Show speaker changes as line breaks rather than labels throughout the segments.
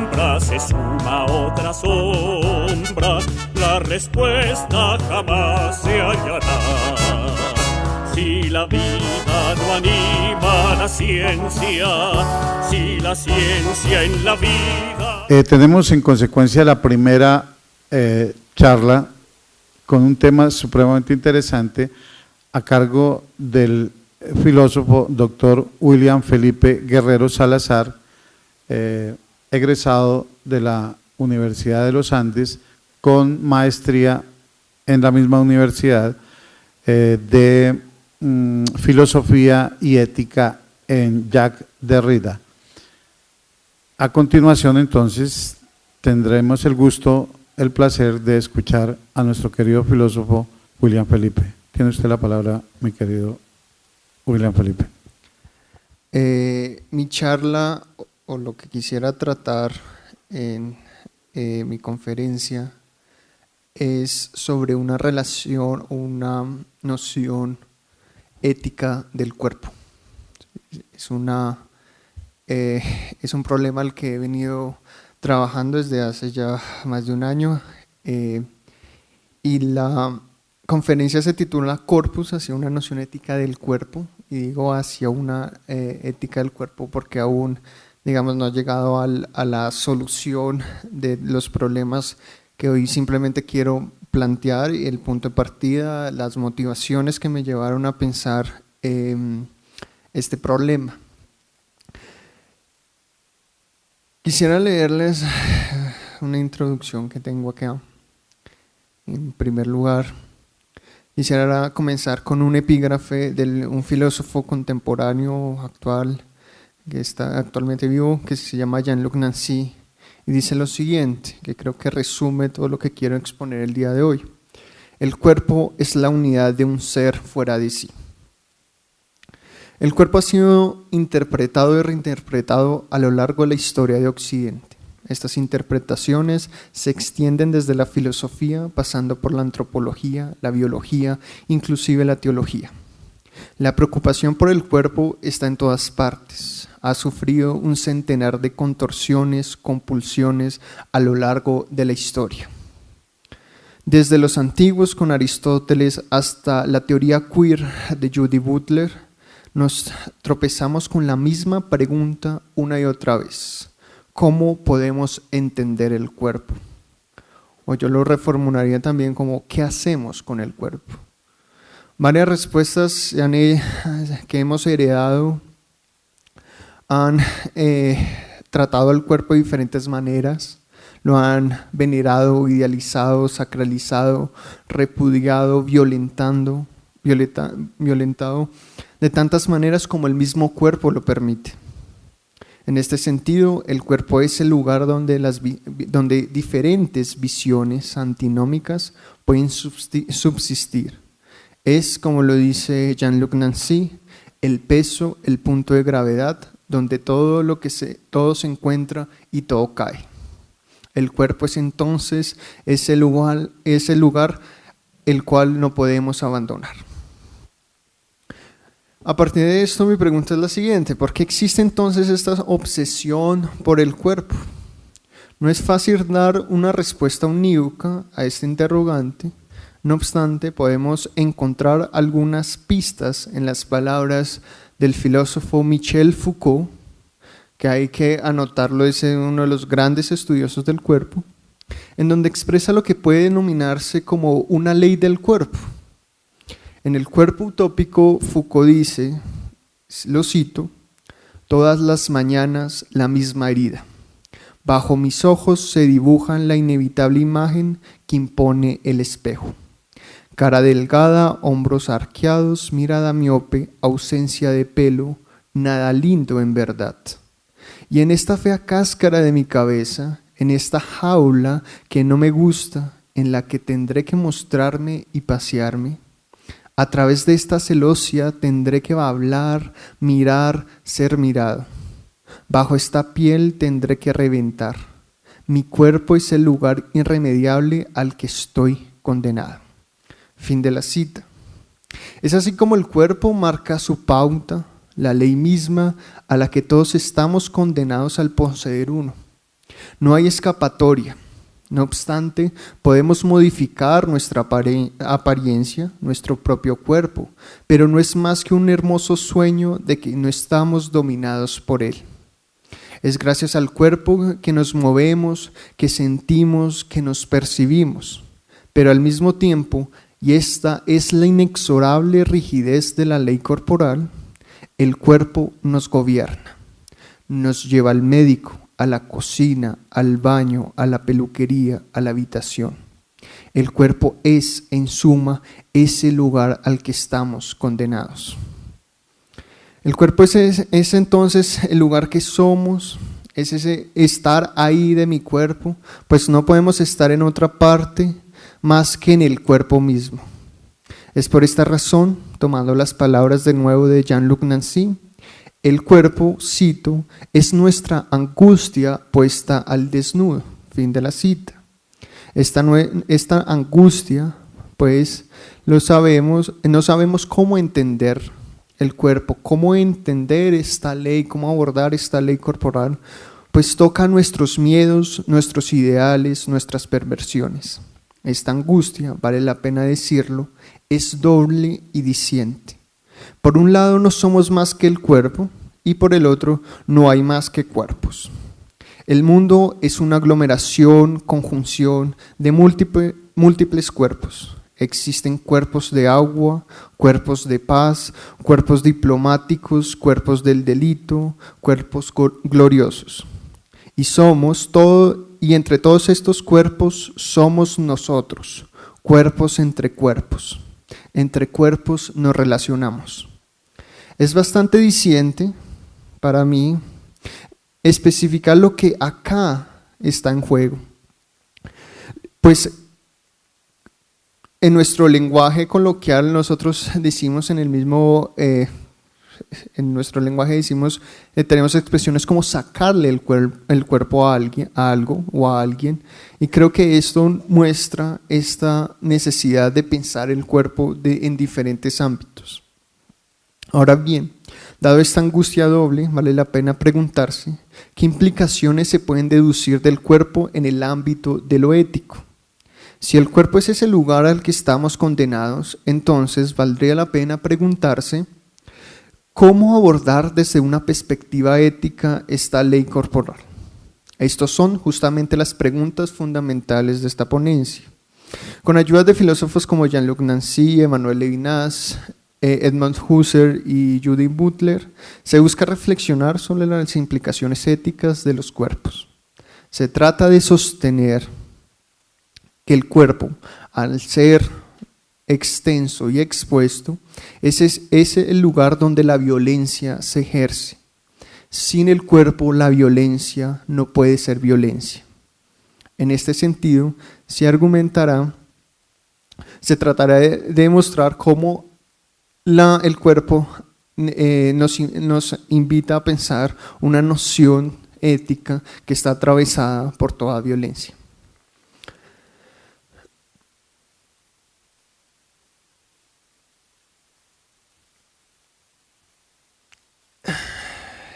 sombra se suma otra sombra, la respuesta jamás se hallará. Si la vida no anima la ciencia, si la ciencia en la vida...
Tenemos en consecuencia la primera charla con un tema supremamente interesante a cargo del filósofo doctor William Felipe Guerrero Salazar, egresado de la Universidad de los Andes con maestría en la misma universidad de filosofía y ética en Jacques Derrida. A continuación, entonces, tendremos el gusto, el placer de escuchar a nuestro querido filósofo William Felipe. Tiene usted la palabra, mi querido William Felipe.
Mi charla o lo que quisiera tratar en mi conferencia es sobre una relación o una noción ética del cuerpo. Es un problema al que he venido trabajando desde hace ya más de un año y la conferencia se titula Corpus hacia una noción ética del cuerpo, y digo hacia una ética del cuerpo porque aún, digamos, no he llegado a la solución de los problemas que hoy simplemente quiero plantear, el punto de partida, las motivaciones que me llevaron a pensar este problema. Quisiera leerles una introducción que tengo acá. En primer lugar, quisiera comenzar con un epígrafe de un filósofo contemporáneo actual que está actualmente vivo, que se llama Jean-Luc Nancy, y dice lo siguiente, que creo que resume todo lo que quiero exponer el día de hoy. El cuerpo es la unidad de un ser fuera de sí. El cuerpo ha sido interpretado y reinterpretado a lo largo de la historia de Occidente. Estas interpretaciones se extienden desde la filosofía, pasando por la antropología, la biología, inclusive la teología. La preocupación por el cuerpo está en todas partes. Ha sufrido un centenar de contorsiones, compulsiones a lo largo de la historia. Desde los antiguos con Aristóteles hasta la teoría queer de Judy Butler, nos tropezamos con la misma pregunta una y otra vez. ¿Cómo podemos entender el cuerpo? O yo lo reformularía también como ¿qué hacemos con el cuerpo? Varias respuestas que hemos heredado han tratado al cuerpo de diferentes maneras, lo han venerado, idealizado, sacralizado, repudiado, violentado de tantas maneras como el mismo cuerpo lo permite. En este sentido, el cuerpo es el lugar donde diferentes visiones antinómicas pueden subsistir. Es, como lo dice Jean-Luc Nancy, el peso, el punto de gravedad, donde todo se encuentra y todo cae. El cuerpo es entonces ese lugar el cual no podemos abandonar. A partir de esto, mi pregunta es la siguiente: ¿por qué existe entonces esta obsesión por el cuerpo? No es fácil dar una respuesta unívoca a este interrogante. No obstante, podemos encontrar algunas pistas en las palabras del filósofo Michel Foucault, que hay que anotarlo, es uno de los grandes estudiosos del cuerpo, en donde expresa lo que puede denominarse como una ley del cuerpo. En el cuerpo utópico, Foucault dice, lo cito: todas las mañanas la misma herida. Bajo mis ojos se dibuja la inevitable imagen que impone el espejo. Cara delgada, hombros arqueados, mirada miope, ausencia de pelo, nada lindo en verdad. Y en esta fea cáscara de mi cabeza, en esta jaula que no me gusta, en la que tendré que mostrarme y pasearme, a través de esta celosía tendré que hablar, mirar, ser mirado. Bajo esta piel tendré que reventar. Mi cuerpo es el lugar irremediable al que estoy condenado. Fin de la cita. Es así como el cuerpo marca su pauta, la ley misma a la que todos estamos condenados al poseer uno. No hay escapatoria. No obstante, podemos modificar nuestra apariencia, nuestro propio cuerpo, pero no es más que un hermoso sueño de que no estamos dominados por él. Es gracias al cuerpo que nos movemos, que sentimos, que nos percibimos, pero al mismo tiempo, y esta es la inexorable rigidez de la ley corporal, el cuerpo nos gobierna, nos lleva al médico, a la cocina, al baño, a la peluquería, a la habitación. El cuerpo es, en suma, ese lugar al que estamos condenados. El cuerpo es entonces el lugar que somos, es ese estar ahí de mi cuerpo, pues no podemos estar en otra parte más que en el cuerpo mismo. Es por esta razón, tomando las palabras de nuevo de Jean-Luc Nancy, el cuerpo, cito, es nuestra angustia puesta al desnudo. Fin de la cita. Esta angustia, pues, no sabemos cómo entender el cuerpo, cómo entender esta ley, cómo abordar esta ley corporal, pues toca nuestros miedos, nuestros ideales, nuestras perversiones. Esta angustia, vale la pena decirlo, es doble y diciente. Por un lado no somos más que el cuerpo y por el otro no hay más que cuerpos. El mundo es una aglomeración, conjunción de múltiples cuerpos. Existen cuerpos de agua, cuerpos de paz, cuerpos diplomáticos, cuerpos del delito, cuerpos gloriosos. Y entre todos estos cuerpos somos nosotros, cuerpos entre cuerpos. Entre cuerpos nos relacionamos. Es bastante diciente para mí especificar lo que acá está en juego. Pues en nuestro lenguaje coloquial nosotros decimos en nuestro lenguaje decimos, tenemos expresiones como sacarle el cuerpo a algo o a alguien, y creo que esto muestra esta necesidad de pensar el cuerpo en diferentes ámbitos. Ahora bien, dado esta angustia doble, vale la pena preguntarse qué implicaciones se pueden deducir del cuerpo en el ámbito de lo ético. Si el cuerpo es ese lugar al que estamos condenados, entonces valdría la pena preguntarse ¿cómo abordar desde una perspectiva ética esta ley corporal? Estas son justamente las preguntas fundamentales de esta ponencia. Con ayuda de filósofos como Jean-Luc Nancy, Emmanuel Levinas, Edmund Husserl y Judith Butler, se busca reflexionar sobre las implicaciones éticas de los cuerpos. Se trata de sostener que el cuerpo, al ser extenso y expuesto, ese es el lugar donde la violencia se ejerce. Sin el cuerpo, la violencia no puede ser violencia. En este sentido, se tratará de demostrar cómo el cuerpo nos invita a pensar una noción ética que está atravesada por toda violencia.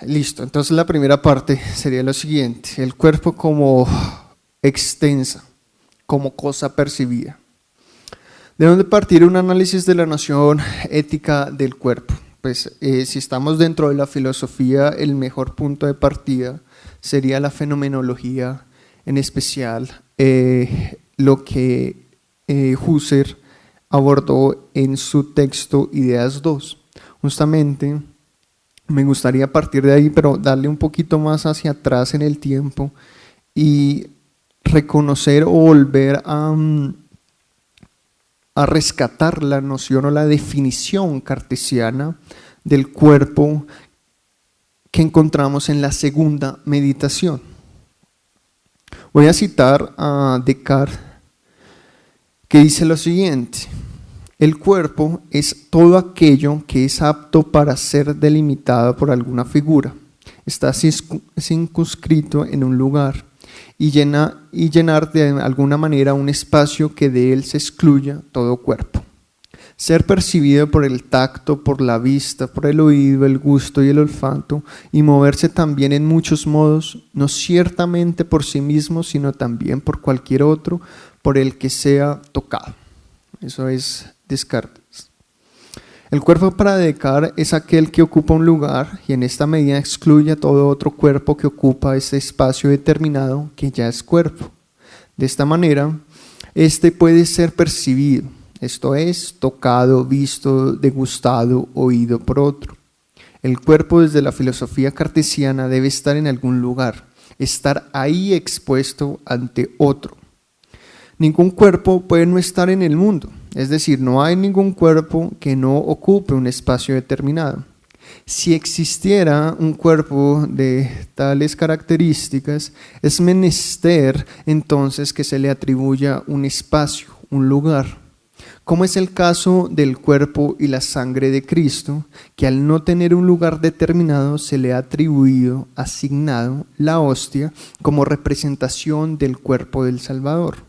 Listo, entonces la primera parte sería lo siguiente: el cuerpo como extensa, como cosa percibida. ¿De dónde partir un análisis de la noción ética del cuerpo? Pues si estamos dentro de la filosofía, el mejor punto de partida sería la fenomenología, en especial lo que Husserl abordó en su texto Ideas 2. Justamente me gustaría partir de ahí, pero darle un poquito más hacia atrás en el tiempo y reconocer o volver a rescatar la noción o la definición cartesiana del cuerpo que encontramos en la segunda meditación. Voy a citar a Descartes, que dice lo siguiente: el cuerpo es todo aquello que es apto para ser delimitado por alguna figura, está circunscrito en un lugar y llenar de alguna manera un espacio que de él se excluya todo cuerpo. ser percibido por el tacto, por la vista, por el oído, el gusto y el olfato, y moverse también en muchos modos, no ciertamente por sí mismo, sino también por cualquier otro, por el que sea tocado. Eso es Descartes. El cuerpo para Descartes es aquel que ocupa un lugar y en esta medida excluye a todo otro cuerpo que ocupa ese espacio determinado que ya es cuerpo. De esta manera, este puede ser percibido, esto es, tocado, visto, degustado, oído por otro. El cuerpo desde la filosofía cartesiana debe estar en algún lugar, estar ahí expuesto ante otro. Ningún cuerpo puede no estar en el mundo, es decir, no hay ningún cuerpo que no ocupe un espacio determinado. Si existiera un cuerpo de tales características, es menester entonces que se le atribuya un espacio, un lugar, como es el caso del cuerpo y la sangre de Cristo, que al no tener un lugar determinado se le ha atribuido, asignado la hostia como representación del cuerpo del Salvador.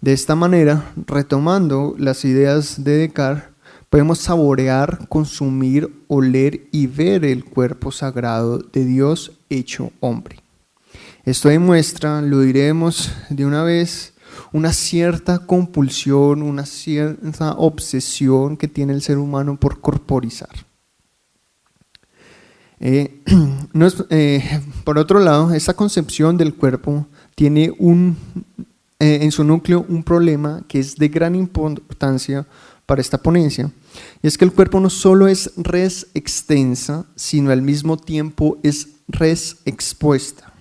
De esta manera, retomando las ideas de Descartes, podemos saborear, consumir, oler y ver el cuerpo sagrado de Dios hecho hombre. Esto demuestra, lo diremos de una vez, una cierta compulsión, una cierta obsesión que tiene el ser humano por corporizar. Por otro lado, esta concepción del cuerpo tiene en su núcleo un problema que es de gran importancia para esta ponencia, y es que el cuerpo no solo es res extensa, sino al mismo tiempo es res expuesta.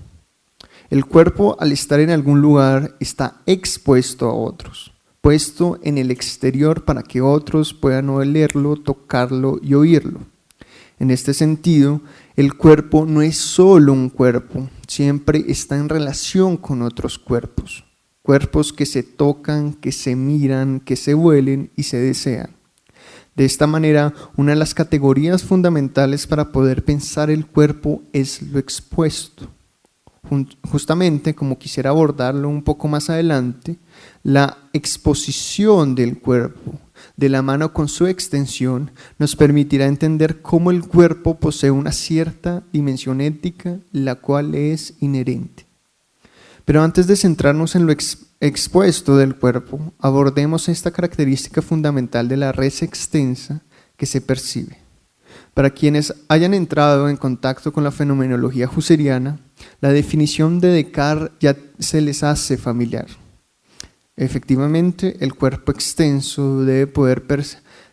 El cuerpo, al estar en algún lugar, está expuesto a otros, puesto en el exterior para que otros puedan olerlo, tocarlo y oírlo. En este sentido, el cuerpo no es solo un cuerpo, siempre está en relación con otros cuerpos. Cuerpos que se tocan, que se miran, que se huelen y se desean. De esta manera, una de las categorías fundamentales para poder pensar el cuerpo es lo expuesto. Justamente, como quisiera abordarlo un poco más adelante, la exposición del cuerpo, de la mano con su extensión, nos permitirá entender cómo el cuerpo posee una cierta dimensión ética, la cual es inherente. Pero antes de centrarnos en lo expuesto del cuerpo, abordemos esta característica fundamental de la res extensa que se percibe. Para quienes hayan entrado en contacto con la fenomenología husserliana, la definición de Descartes ya se les hace familiar. Efectivamente, el cuerpo extenso debe poder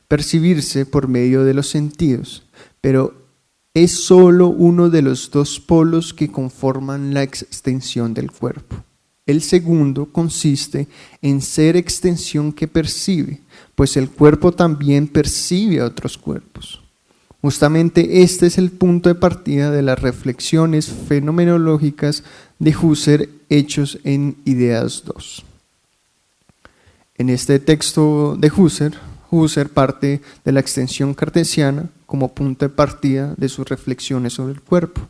percibirse por medio de los sentidos, pero es solo uno de los dos polos que conforman la extensión del cuerpo. El segundo consiste en ser extensión que percibe, pues el cuerpo también percibe a otros cuerpos. Justamente este es el punto de partida de las reflexiones fenomenológicas de Husserl hechos en Ideas 2. En este texto de Husserl parte de la extensión cartesiana como punto de partida de sus reflexiones sobre el cuerpo.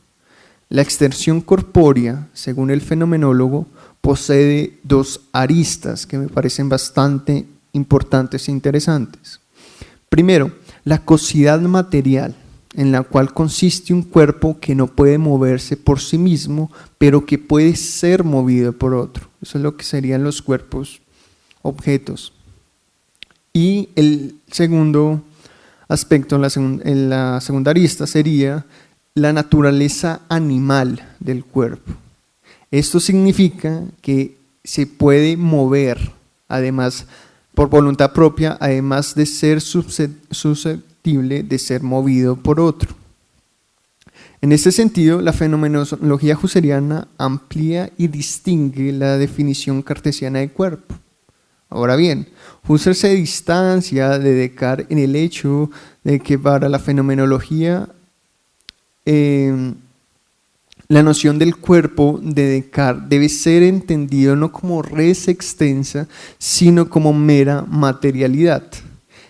La extensión corpórea, según el fenomenólogo, posee dos aristas que me parecen bastante importantes e interesantes. Primero, la cosidad material, en la cual consiste un cuerpo que no puede moverse por sí mismo, pero que puede ser movido por otro. Eso es lo que serían los cuerpos objetos. Y el segundo aspecto, la segunda arista, sería la naturaleza animal del cuerpo. Esto significa que se puede mover, además, por voluntad propia, además de ser susceptible de ser movido por otro. En este sentido, la fenomenología husserliana amplía y distingue la definición cartesiana de cuerpo. Ahora bien, Husserl se distancia de Descartes en el hecho de que para la fenomenología la noción del cuerpo de Descartes debe ser entendido no como res extensa, sino como mera materialidad,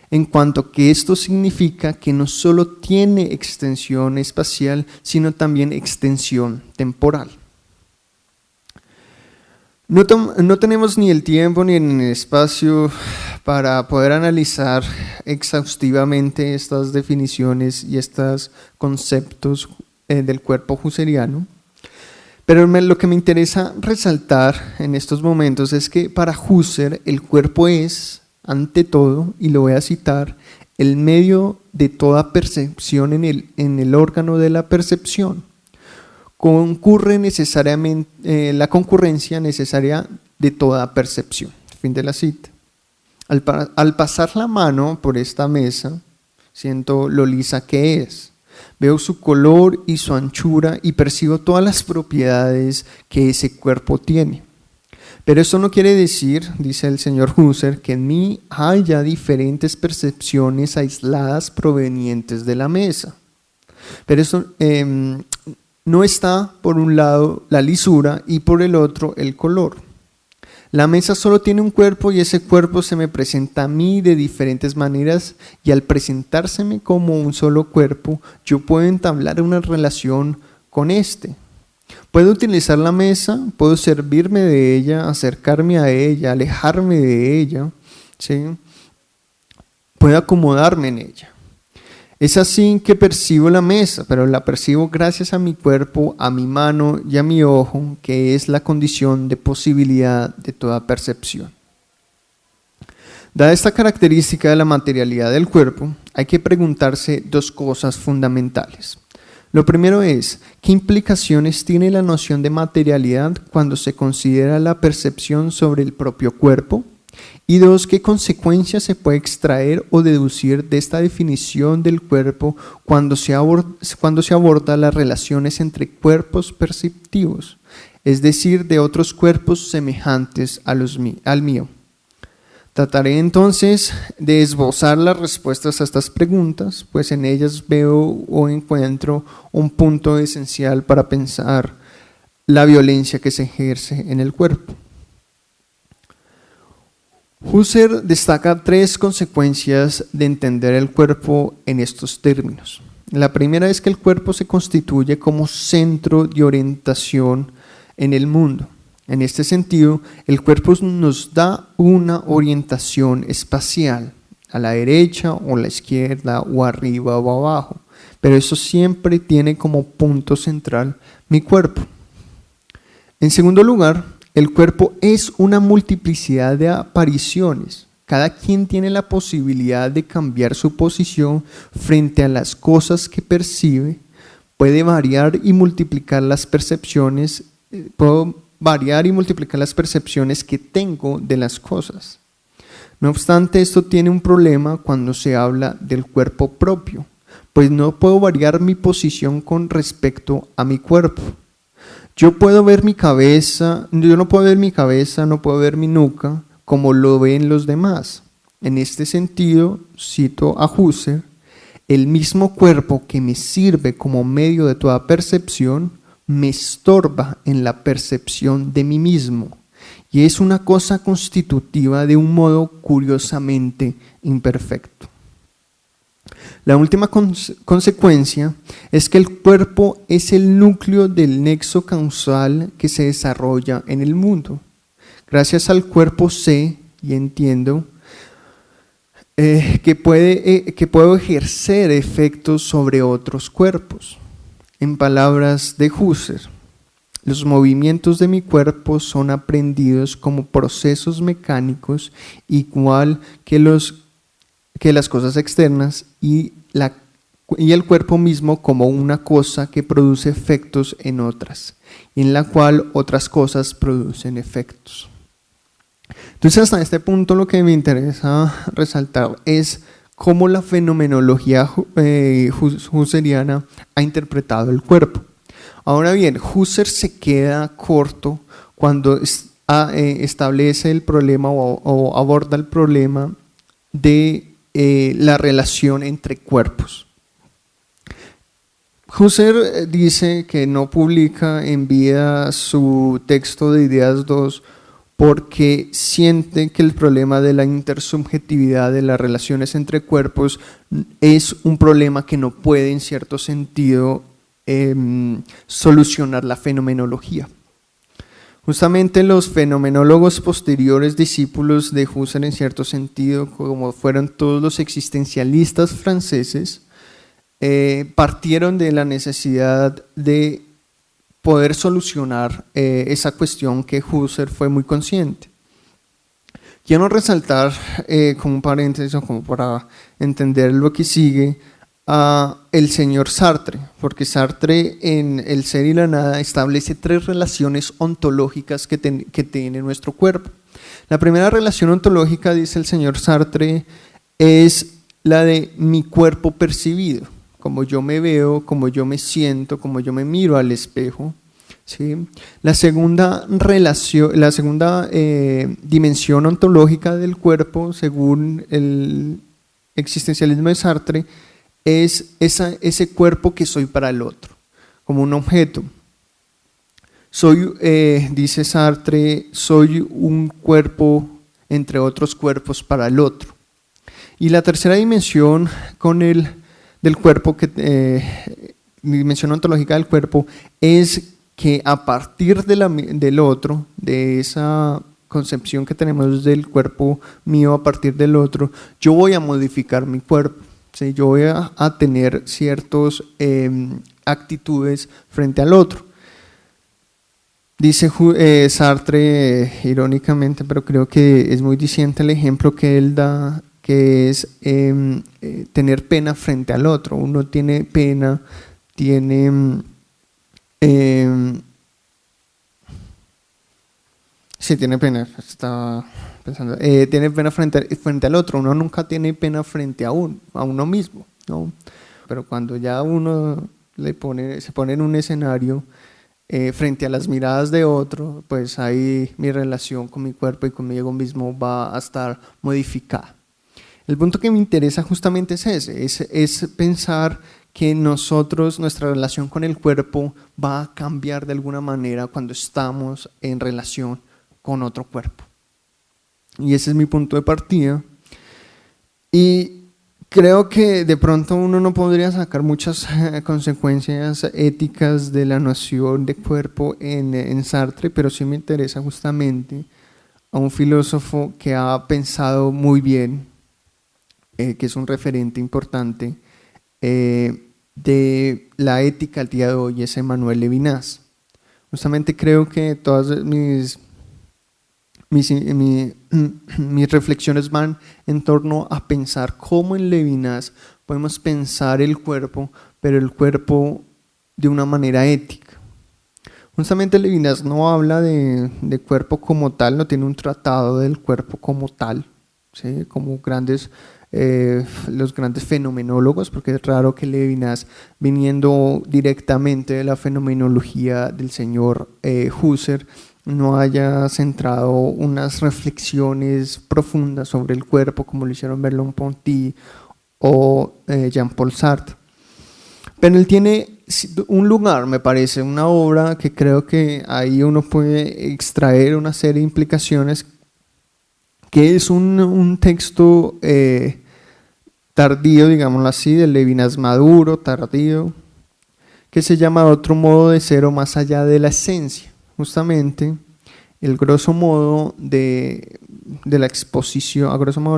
en cuanto que esto significa que no solo tiene extensión espacial, sino también extensión temporal. No tenemos ni el tiempo ni el espacio para poder analizar exhaustivamente estas definiciones y estos conceptos del cuerpo husserliano, pero lo que me interesa resaltar en estos momentos es que para Husserl el cuerpo es, ante todo, y lo voy a citar, el medio de toda percepción en el órgano de la percepción. Concurre necesariamente la concurrencia necesaria de toda percepción. Fin de la cita. Al pasar la mano por esta mesa, siento lo lisa que es. Veo su color y su anchura y percibo todas las propiedades que ese cuerpo tiene. Pero eso no quiere decir, dice el señor Husserl, que en mí haya diferentes percepciones aisladas provenientes de la mesa. Pero eso no está por un lado la lisura y por el otro el color. La mesa solo tiene un cuerpo y ese cuerpo se me presenta a mí de diferentes maneras, y al presentárseme como un solo cuerpo, yo puedo entablar una relación con este. Puedo utilizar la mesa, puedo servirme de ella, acercarme a ella, alejarme de ella, ¿sí? Puedo acomodarme en ella. Es así que percibo la mesa, pero la percibo gracias a mi cuerpo, a mi mano y a mi ojo, que es la condición de posibilidad de toda percepción. Dada esta característica de la materialidad del cuerpo, hay que preguntarse dos cosas fundamentales. Lo primero es, ¿qué implicaciones tiene la noción de materialidad cuando se considera la percepción sobre el propio cuerpo? Y dos, ¿qué consecuencias se puede extraer o deducir de esta definición del cuerpo cuando se aborda las relaciones entre cuerpos perceptivos, es decir, de otros cuerpos semejantes al mío? Trataré entonces de esbozar las respuestas a estas preguntas, pues en ellas veo o encuentro un punto esencial para pensar la violencia que se ejerce en el cuerpo. Husserl destaca tres consecuencias de entender el cuerpo en estos términos. La primera es que el cuerpo se constituye como centro de orientación en el mundo. En este sentido, el cuerpo nos da una orientación espacial, a la derecha o a la izquierda, o arriba o abajo, pero eso siempre tiene como punto central mi cuerpo. En segundo lugar, el cuerpo es una multiplicidad de apariciones. Cada quien tiene la posibilidad de cambiar su posición frente a las cosas que percibe. Puede variar y multiplicar las percepciones. Puedo variar y multiplicar las percepciones que tengo de las cosas. No obstante, esto tiene un problema cuando se habla del cuerpo propio, pues no puedo variar mi posición con respecto a mi cuerpo. Yo no puedo ver mi cabeza, no puedo ver mi nuca como lo ven los demás. En este sentido, cito a Husserl, el mismo cuerpo que me sirve como medio de toda percepción me estorba en la percepción de mí mismo, y es una cosa constitutiva de un modo curiosamente imperfecto. La última consecuencia es que el cuerpo es el núcleo del nexo causal que se desarrolla en el mundo. Gracias al cuerpo sé y entiendo que puedo ejercer efectos sobre otros cuerpos. En palabras de Husserl, los movimientos de mi cuerpo son aprendidos como procesos mecánicos, igual que las cosas externas, y el cuerpo mismo como una cosa que produce efectos en otras, en la cual otras cosas producen efectos. Entonces, hasta este punto lo que me interesa resaltar es cómo la fenomenología husserliana ha interpretado el cuerpo. Ahora bien, Husserl se queda corto cuando establece el problema o aborda el problema de la relación entre cuerpos. Husserl dice que no publica en vida su texto de Ideas 2 porque siente que el problema de la intersubjetividad de las relaciones entre cuerpos es un problema que no puede en cierto sentido solucionar la fenomenología. Justamente los fenomenólogos posteriores, discípulos de Husserl en cierto sentido, como fueron todos los existencialistas franceses, partieron de la necesidad de poder solucionar esa cuestión que Husserl fue muy consciente. Quiero resaltar como un paréntesis o como para entender lo que sigue a el señor Sartre, porque Sartre en El ser y la nada establece 3 relaciones ontológicas que tiene nuestro cuerpo. La primera relación ontológica, dice el señor Sartre, es la de mi cuerpo percibido, como yo me veo, como yo me siento, como yo me miro al espejo. ¿Sí? La segunda dimensión ontológica del cuerpo, según el existencialismo de Sartre, es ese cuerpo que soy para el otro, como un objeto. Dice Sartre, soy un cuerpo entre otros cuerpos para el otro. Y la tercera dimensión del cuerpo, dimensión ontológica del cuerpo, es que a partir del otro, de esa concepción que tenemos del cuerpo mío a partir del otro, yo voy a modificar mi cuerpo. ¿Sí? Yo voy a tener ciertas actitudes frente al otro. Dice Sartre, irónicamente, pero creo que es muy diciente el ejemplo que él da, que es tener pena frente al otro. Uno tiene pena, tiene estaba pensando, tiene pena frente al otro. Uno nunca tiene pena frente a uno mismo, ¿no? Pero cuando ya uno se pone en un escenario frente a las miradas de otro, pues ahí mi relación con mi cuerpo y conmigo mismo va a estar modificada. El punto que me interesa justamente es ese, es pensar que nuestra relación con el cuerpo va a cambiar de alguna manera cuando estamos en relación con otro cuerpo. Y ese es mi punto de partida. Y creo que de pronto uno no podría sacar muchas consecuencias éticas de la noción de cuerpo en Sartre, pero sí me interesa justamente a un filósofo que ha pensado muy bien, que es un referente importante de la ética al día de hoy, es Emmanuel Levinas. Justamente creo que todas mis reflexiones van en torno a pensar cómo en Levinas podemos pensar el cuerpo, pero el cuerpo de una manera ética. Justamente Levinas no habla de cuerpo como tal, no tiene un tratado del cuerpo como tal, ¿sí? Como los grandes fenomenólogos, porque es raro que Levinas, viniendo directamente de la fenomenología del señor Husserl, no haya centrado unas reflexiones profundas sobre el cuerpo como lo hicieron Merleau-Ponty o Jean-Paul Sartre. Pero él tiene un lugar, me parece, una obra que creo que ahí uno puede extraer una serie de implicaciones, que es un texto tardío, digámoslo así, de Levinas maduro, tardío, que se llama Otro modo de ser o más allá de la esencia. Justamente, el grosso modo de la exposición,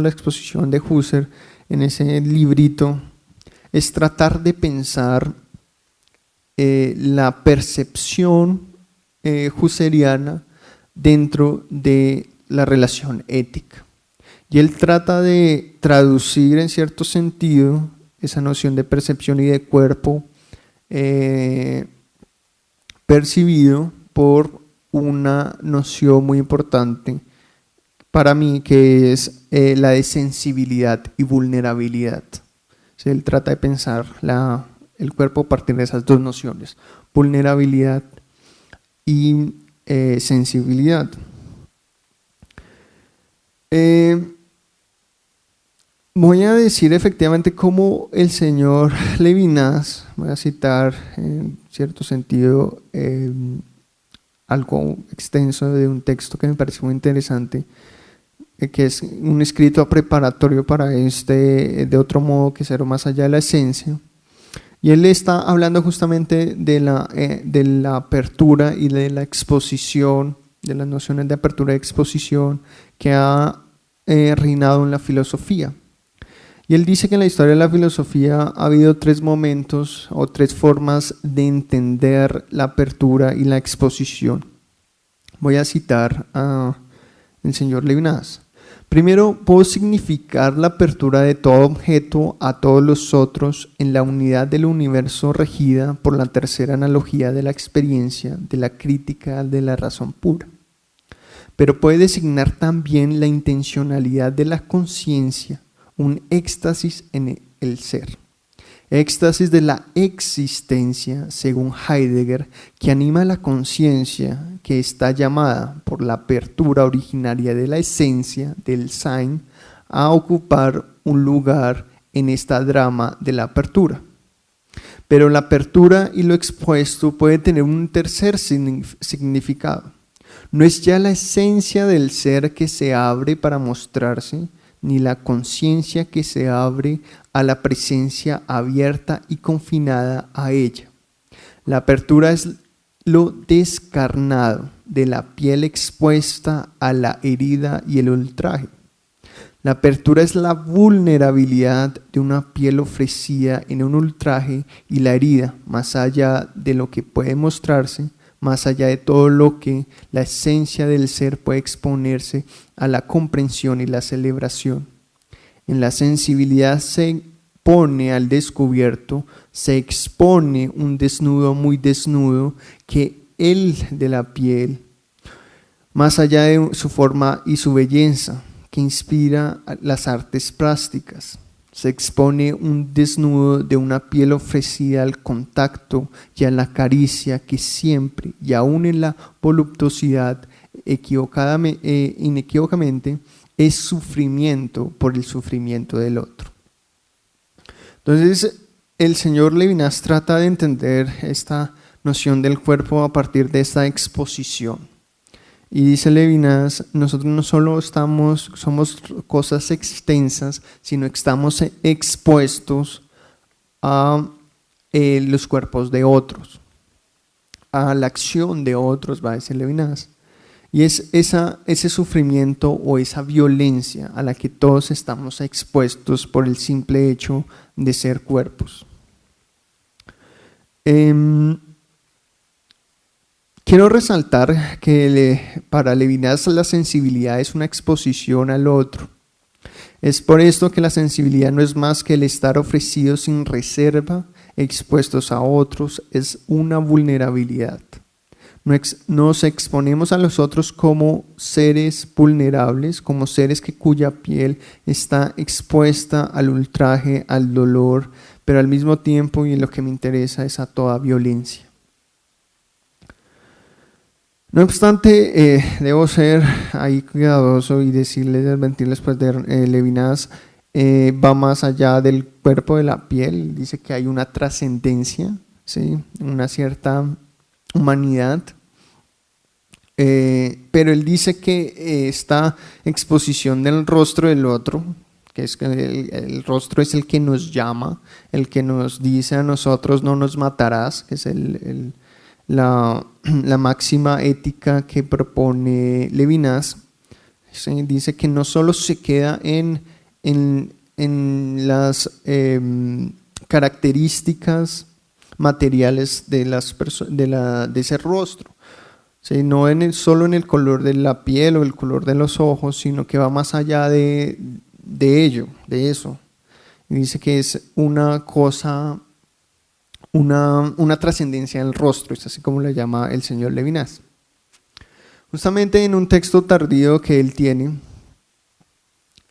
la exposición de Husserl en ese librito es tratar de pensar la percepción husserliana dentro de la relación ética. Y él trata de traducir en cierto sentido esa noción de percepción y de cuerpo percibido por una noción muy importante para mí, que es la de sensibilidad y vulnerabilidad. ¿Sí? Él trata de pensar el cuerpo a partir de esas dos nociones, vulnerabilidad y sensibilidad. Voy a decir efectivamente cómo el señor Levinas, voy a citar en cierto sentido algo extenso de un texto que me parece muy interesante, que es un escrito preparatorio para de otro modo que ser más allá de la esencia. Y él está hablando justamente de la apertura y de la exposición de las nociones de apertura y exposición que ha reinado en la filosofía. Y él dice que en la historia de la filosofía ha habido 3 momentos o 3 formas de entender la apertura y la exposición. Voy a citar al señor Levinas. Primero, puedo significar la apertura de todo objeto a todos los otros en la unidad del universo regida por la tercera analogía de la experiencia, de la crítica, de la razón pura. Pero puede designar también la intencionalidad de la conciencia, un éxtasis en el ser. Éxtasis de la existencia, según Heidegger, que anima la conciencia, que está llamada por la apertura originaria de la esencia del Sein a ocupar un lugar en esta drama de la apertura. Pero la apertura y lo expuesto puede tener un tercer significado. No es ya la esencia del ser que se abre para mostrarse, ni la conciencia que se abre a la presencia abierta y confinada a ella. La apertura es lo descarnado de la piel expuesta a la herida y el ultraje. La apertura es la vulnerabilidad de una piel ofrecida en un ultraje y la herida, más allá de lo que puede mostrarse, más allá de todo lo que la esencia del ser puede exponerse a la comprensión y la celebración. En la sensibilidad se pone al descubierto, se expone un desnudo muy desnudo que el de la piel, más allá de su forma y su belleza, que inspira las artes plásticas. Se expone un desnudo de una piel ofrecida al contacto y a la caricia que siempre, y aún en la voluptuosidad, inequívocamente, es sufrimiento por el sufrimiento del otro. Entonces, el señor Levinas trata de entender esta noción del cuerpo a partir de esta exposición. Y dice Levinas, nosotros no solo somos cosas extensas, sino que estamos expuestos a los cuerpos de otros, a la acción de otros, va a decir Levinas. Y es ese sufrimiento o esa violencia a la que todos estamos expuestos por el simple hecho de ser cuerpos. Quiero resaltar que para Levinas la sensibilidad es una exposición al otro. Es por esto que la sensibilidad no es más que el estar ofrecido sin reserva, expuestos a otros, es una vulnerabilidad. Nos exponemos a los otros como seres vulnerables, como seres cuya piel está expuesta al ultraje, al dolor, pero al mismo tiempo, y en lo que me interesa, es a toda violencia. No obstante, debo ser ahí cuidadoso y advertirles pues de Levinas va más allá del cuerpo de la piel. Dice que hay una trascendencia, ¿sí? Una cierta humanidad, pero él dice que esta exposición del rostro del otro, que es que el rostro es el que nos llama, el que nos dice a nosotros no nos matarás, que es la máxima ética que propone Levinas. ¿Sí? Dice que no solo se queda en las características materiales de ese rostro, ¿sí? No solo en el color de la piel o el color de los ojos, sino que va más allá de ello, de eso. Y dice que es una cosa, una trascendencia del rostro, es así como le llama el señor Levinas. Justamente en un texto tardío que él tiene,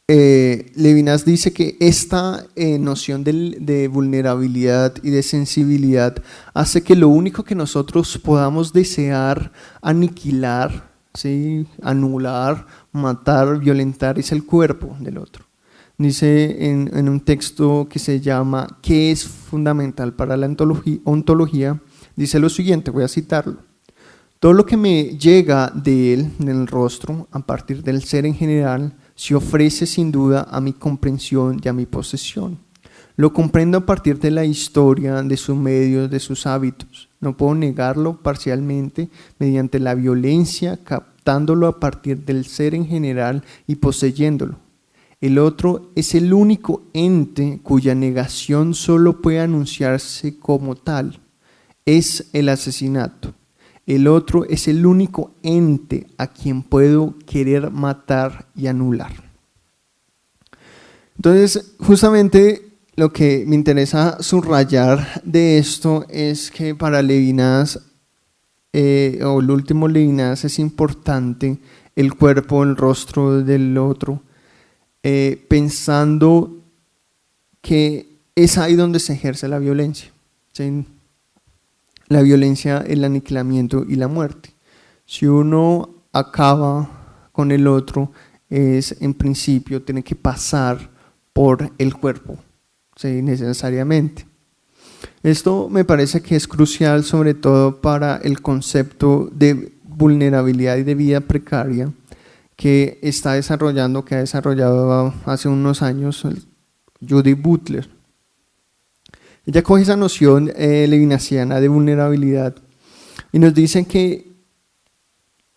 Levinas dice que esta noción de vulnerabilidad y de sensibilidad hace que lo único que nosotros podamos desear aniquilar, ¿sí? Anular, matar, violentar es el cuerpo del otro. Dice en un texto que se llama ¿Qué es fundamental para la ontología? Dice lo siguiente, voy a citarlo. Todo lo que me llega de él, del rostro, a partir del ser en general, se ofrece sin duda a mi comprensión y a mi posesión. Lo comprendo a partir de la historia, de sus medios, de sus hábitos. No puedo negarlo parcialmente mediante la violencia captada adoptándolo a partir del ser en general y poseyéndolo. El otro es el único ente cuya negación solo puede anunciarse como tal. Es el asesinato. El otro es el único ente a quien puedo querer matar y anular. Entonces, justamente lo que me interesa subrayar de esto es que para Levinas, o el último Levinas, es importante el cuerpo, el rostro del otro, pensando que es ahí donde se ejerce la violencia, ¿sí? La violencia, el aniquilamiento y la muerte. Si uno acaba con el otro, en principio tiene que pasar por el cuerpo, ¿sí? Necesariamente. Esto me parece que es crucial, sobre todo para el concepto de vulnerabilidad y de vida precaria que ha desarrollado hace unos años Judith Butler. Ella coge esa noción levinasiana de vulnerabilidad y nos dice que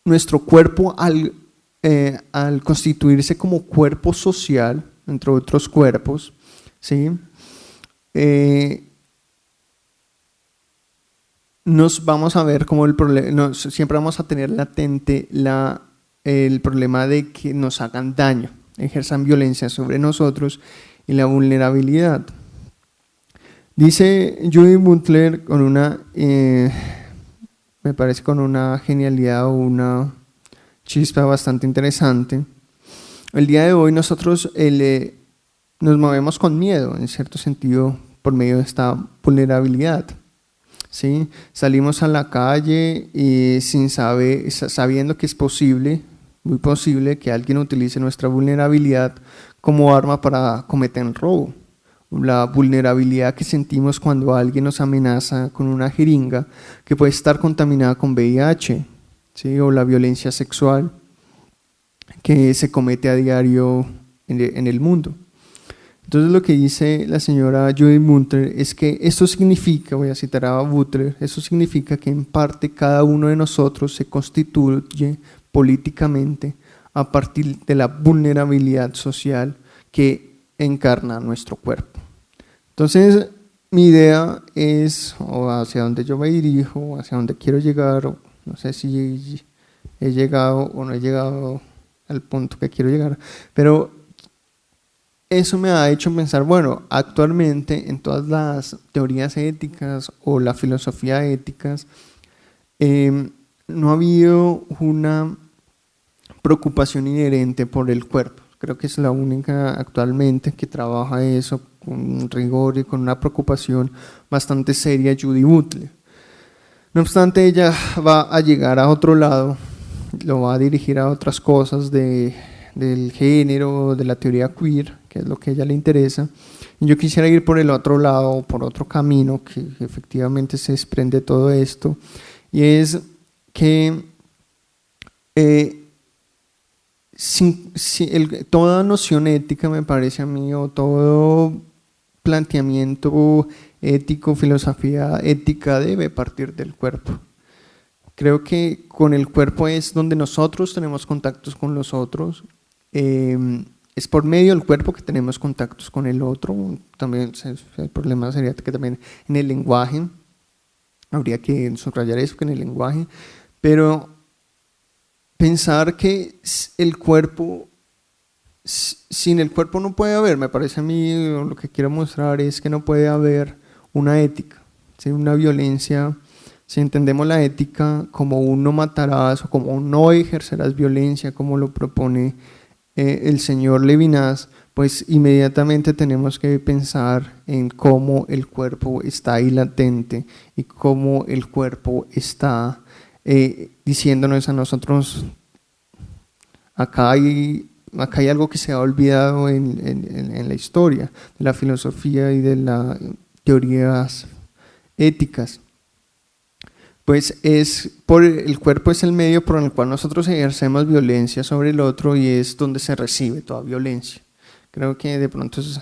nuestro cuerpo, al constituirse como cuerpo social, entre otros cuerpos, ¿sí? Nos vamos a ver como siempre vamos a tener latente el problema de que nos hagan daño, ejerzan violencia sobre nosotros y la vulnerabilidad. Dice Judith Butler con me parece con una genialidad o una chispa bastante interesante. El día de hoy nosotros nos movemos con miedo, en cierto sentido, por medio de esta vulnerabilidad. ¿Sí? Salimos a la calle y sabiendo que es muy posible que alguien utilice nuestra vulnerabilidad como arma para cometer el robo. La vulnerabilidad que sentimos cuando alguien nos amenaza con una jeringa que puede estar contaminada con VIH, ¿sí? O la violencia sexual que se comete a diario en el mundo. Entonces lo que dice la señora Judith Butler es que esto significa, voy a citar a Butler, eso significa que en parte cada uno de nosotros se constituye políticamente a partir de la vulnerabilidad social que encarna nuestro cuerpo. Entonces mi idea es, o hacia dónde yo me dirijo, hacia dónde quiero llegar, no sé si he llegado o no he llegado al punto que quiero llegar, pero eso me ha hecho pensar, bueno, actualmente en todas las teorías éticas o la filosofía éticas, no ha habido una preocupación inherente por el cuerpo. Creo que es la única actualmente que trabaja eso con rigor y con una preocupación bastante seria, Judith Butler. No obstante, ella va a llegar a otro lado, lo va a dirigir a otras cosas del género, de la teoría queer, que es lo que a ella le interesa. Y yo quisiera ir por el otro lado, por otro camino que efectivamente se desprende de todo esto, y es que toda noción ética, me parece a mí, o todo planteamiento ético, filosofía ética, debe partir del cuerpo. Creo que con el cuerpo es donde nosotros tenemos contactos con los otros, es por medio del cuerpo que tenemos contactos con el otro. También el problema sería que también en el lenguaje, habría que subrayar eso, que en el lenguaje, pero pensar que el cuerpo, sin el cuerpo no puede haber, me parece a mí, lo que quiero mostrar es que no puede haber una ética, ¿sí? Una violencia. Si entendemos la ética como un no matarás o como un no ejercerás violencia, como lo propone el señor Levinas, pues inmediatamente tenemos que pensar en cómo el cuerpo está ahí latente y cómo el cuerpo está diciéndonos a nosotros, acá hay algo que se ha olvidado en la historia de la filosofía y de las teorías éticas. Pues el cuerpo es el medio por el cual nosotros ejercemos violencia sobre el otro y es donde se recibe toda violencia. Creo que de pronto es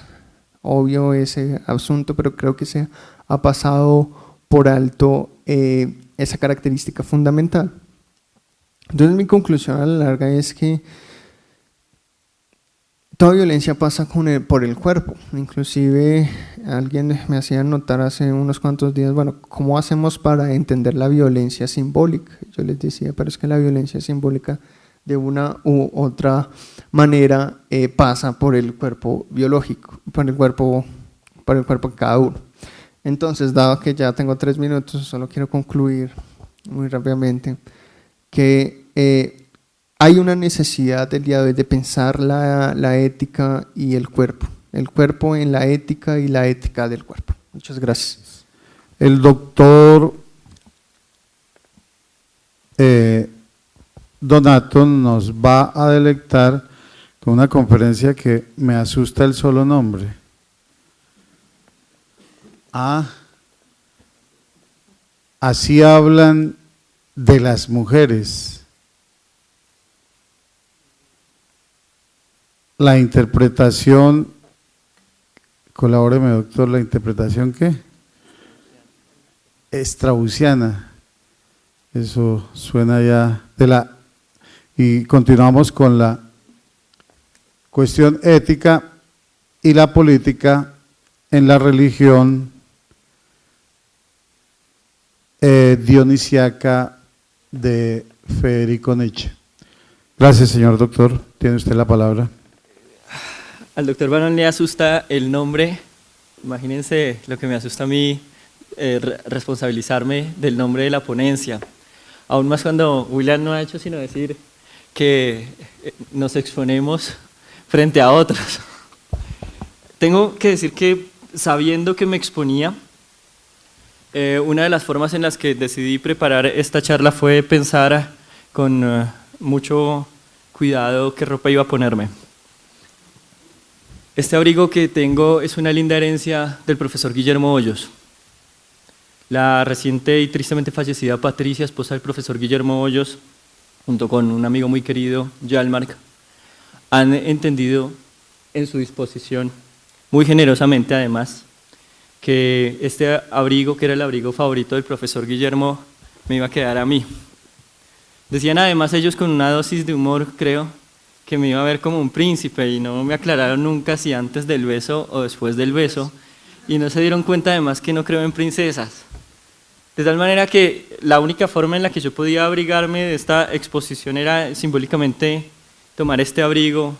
obvio ese asunto, pero creo que se ha pasado por alto esa característica fundamental. Entonces mi conclusión a la larga es que toda violencia pasa por el cuerpo. Inclusive alguien me hacía notar hace unos cuantos días, bueno, ¿cómo hacemos para entender la violencia simbólica? Yo les decía, pero es que la violencia simbólica de una u otra manera pasa por el cuerpo biológico, por el cuerpo de cada uno. Entonces, dado que ya tengo 3 minutos, solo quiero concluir muy rápidamente que hay una necesidad del día de hoy de pensar la ética y el cuerpo en la ética y la ética del cuerpo. Muchas gracias.
El doctor Donato nos va a deleitar con una conferencia que me asusta el solo nombre. Así hablan de las mujeres. La interpretación, colabóreme doctor, ¿la interpretación qué? Straussiana. Eso suena ya de la… Y continuamos con la cuestión ética y la política en la religión dionisiaca de Federico Nietzsche. Gracias, señor doctor. Tiene usted la palabra.
Al doctor Barón le asusta el nombre. Imagínense lo que me asusta a mí, responsabilizarme del nombre de la ponencia. Aún más cuando William no ha hecho sino decir que nos exponemos frente a otros. Tengo que decir que, sabiendo que me exponía, una de las formas en las que decidí preparar esta charla fue pensar con mucho cuidado qué ropa iba a ponerme. Este abrigo que tengo es una linda herencia del profesor Guillermo Hoyos. La reciente y tristemente fallecida Patricia, esposa del profesor Guillermo Hoyos, junto con un amigo muy querido, Yalmark, han entendido en su disposición, muy generosamente además, que este abrigo, que era el abrigo favorito del profesor Guillermo, me iba a quedar a mí. Decían además ellos con una dosis de humor, creo, que me iba a ver como un príncipe, y no me aclararon nunca si antes del beso o después del beso, y no se dieron cuenta además que no creo en princesas. De tal manera que la única forma en la que yo podía abrigarme de esta exposición era simbólicamente tomar este abrigo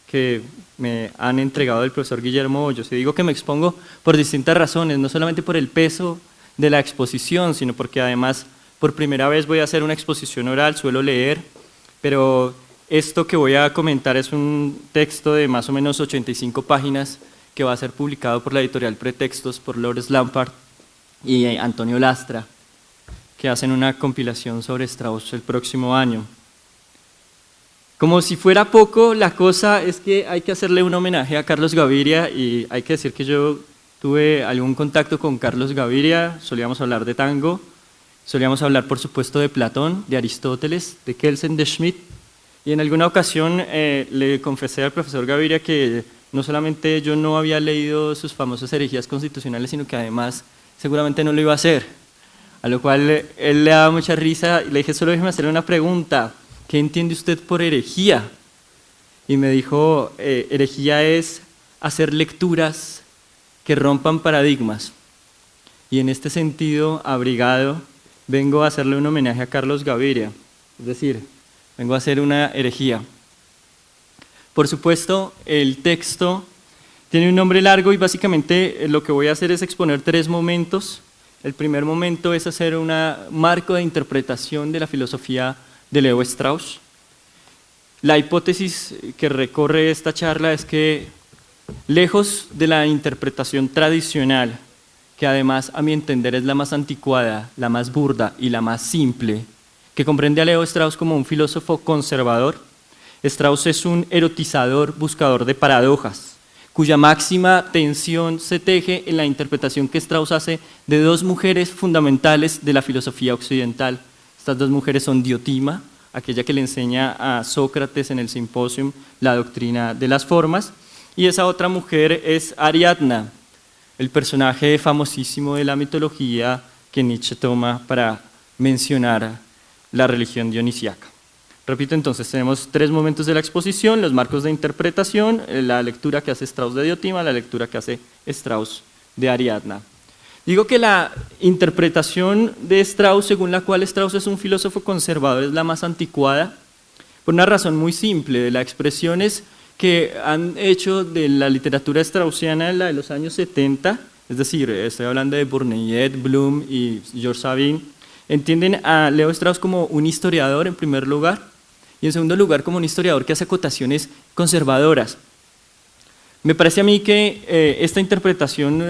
que me han entregado del profesor Guillermo Hoyos. Y digo que me expongo por distintas razones, no solamente por el peso de la exposición, sino porque además por primera vez voy a hacer una exposición oral, suelo leer, pero esto que voy a comentar es un texto de más o menos 85 páginas que va a ser publicado por la editorial Pretextos por Lawrence Lampard y Antonio Lastra, que hacen una compilación sobre Strauss el próximo año. Como si fuera poco, la cosa es que hay que hacerle un homenaje a Carlos Gaviria, y hay que decir que yo tuve algún contacto con Carlos Gaviria. Solíamos hablar de tango, solíamos hablar por supuesto de Platón, de Aristóteles, de Kelsen, de Schmidt, y en alguna ocasión le confesé al profesor Gaviria que no solamente yo no había leído sus famosas herejías constitucionales, sino que además seguramente no lo iba a hacer, a lo cual él le daba mucha risa y le dije, solo déjeme hacerle una pregunta, ¿qué entiende usted por herejía? Y me dijo, herejía es hacer lecturas que rompan paradigmas. Y en este sentido, abrigado, vengo a hacerle un homenaje a Carlos Gaviria, es decir, vengo a hacer una herejía. Por supuesto, el texto tiene un nombre largo y básicamente lo que voy a hacer es exponer 3 momentos. El primer momento es hacer un marco de interpretación de la filosofía de Leo Strauss. La hipótesis que recorre esta charla es que, lejos de la interpretación tradicional, que además a mi entender es la más anticuada, la más burda y la más simple, que comprende a Leo Strauss como un filósofo conservador, Strauss es un erotizador buscador de paradojas, cuya máxima tensión se teje en la interpretación que Strauss hace de 2 mujeres fundamentales de la filosofía occidental. Estas 2 mujeres son Diotima, aquella que le enseña a Sócrates en el Simposium la doctrina de las formas, y esa otra mujer es Ariadna, el personaje famosísimo de la mitología que Nietzsche toma para mencionar la religión dionisiaca. Repito entonces, tenemos 3 momentos de la exposición: los marcos de interpretación, la lectura que hace Strauss de Diotima, la lectura que hace Strauss de Ariadna. Digo que la interpretación de Strauss, según la cual Strauss es un filósofo conservador, es la más anticuada, por una razón muy simple. De las expresiones que han hecho de la literatura straussiana en la de los años 70, es decir, estoy hablando de Bourdieu, Bloom y George Sabine, entienden a Leo Strauss como un historiador en primer lugar, y en segundo lugar como un historiador que hace acotaciones conservadoras. Me parece a mí que esta interpretación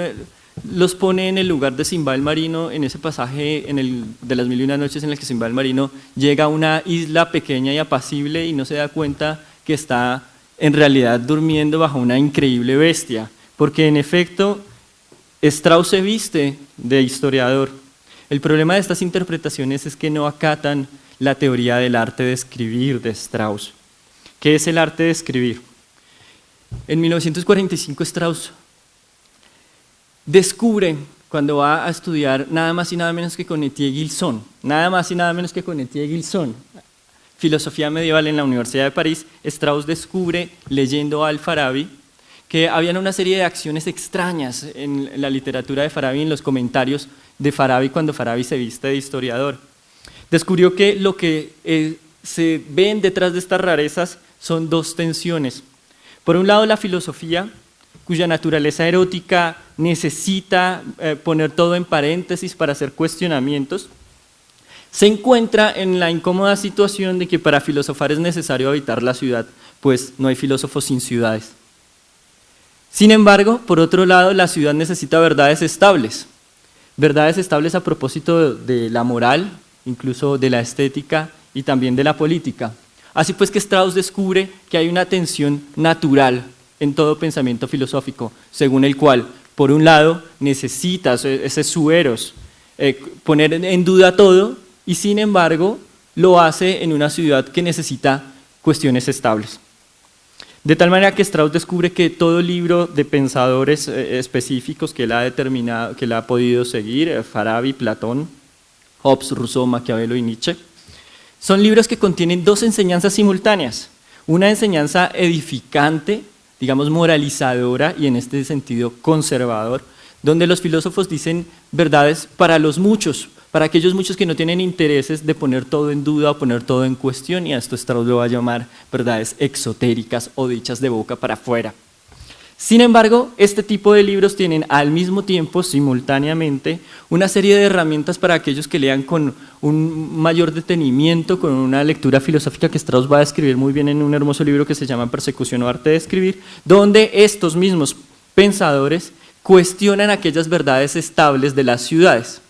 los pone en el lugar de Sinbad el Marino, en ese pasaje de las 1001 noches en el que Sinbad el Marino llega a una isla pequeña y apacible y no se da cuenta que está en realidad durmiendo bajo una increíble bestia, porque en efecto Strauss se viste de historiador. El problema de estas interpretaciones es que no acatan la teoría del arte de escribir de Strauss. ¿Qué es el arte de escribir? En 1945 Strauss descubre, cuando va a estudiar nada más y nada menos que con Étienne Gilson, filosofía medieval en la Universidad de París, Strauss descubre, leyendo a Al-Farabi, que había una serie de acciones extrañas en la literatura de Farabi, en los comentarios de Farabi cuando Farabi se viste de historiador. Descubrió que lo que se ven detrás de estas rarezas son 2 tensiones. Por un lado, la filosofía, cuya naturaleza erótica necesita poner todo en paréntesis para hacer cuestionamientos, se encuentra en la incómoda situación de que para filosofar es necesario habitar la ciudad, pues no hay filósofos sin ciudades. Sin embargo, por otro lado, la ciudad necesita verdades estables a propósito de la moral, incluso de la estética y también de la política. Así pues que Strauss descubre que hay una tensión natural en todo pensamiento filosófico, según el cual, por un lado, necesitas ese su eros, poner en duda todo, y sin embargo lo hace en una ciudad que necesita cuestiones estables. De tal manera que Strauss descubre que todo libro de pensadores específicos que él ha determinado, que él ha podido seguir, Farabi, Platón, Hobbes, Rousseau, Maquiavelo y Nietzsche, son libros que contienen 2 enseñanzas simultáneas: una enseñanza edificante, digamos moralizadora, y en este sentido conservador, donde los filósofos dicen verdades para los muchos, para aquellos muchos que no tienen intereses de poner todo en duda o poner todo en cuestión, y a esto Strauss lo va a llamar verdades exotéricas o dichas de boca para afuera. Sin embargo, este tipo de libros tienen al mismo tiempo, simultáneamente, una serie de herramientas para aquellos que lean con un mayor detenimiento, con una lectura filosófica que Strauss va a describir muy bien en un hermoso libro que se llama Persecución o arte de escribir, donde estos mismos pensadores cuestionan aquellas verdades estables de las ciudades.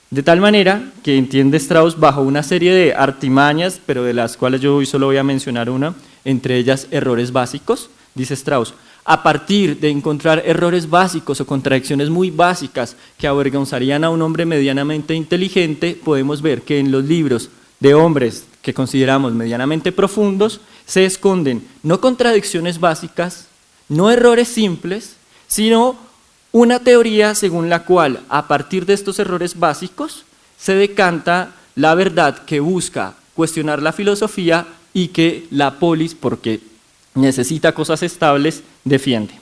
De tal manera que entiende Strauss bajo una serie de artimañas, pero de las cuales yo hoy solo voy a mencionar una, entre ellas errores básicos, dice Strauss: a partir de encontrar errores básicos o contradicciones muy básicas que avergonzarían a un hombre medianamente inteligente, podemos ver que en los libros de hombres que consideramos medianamente profundos se esconden no contradicciones básicas, no errores simples, sino una teoría según la cual, a partir de estos errores básicos, se decanta la verdad que busca cuestionar la filosofía y que la polis, porque necesita cosas estables, defiende.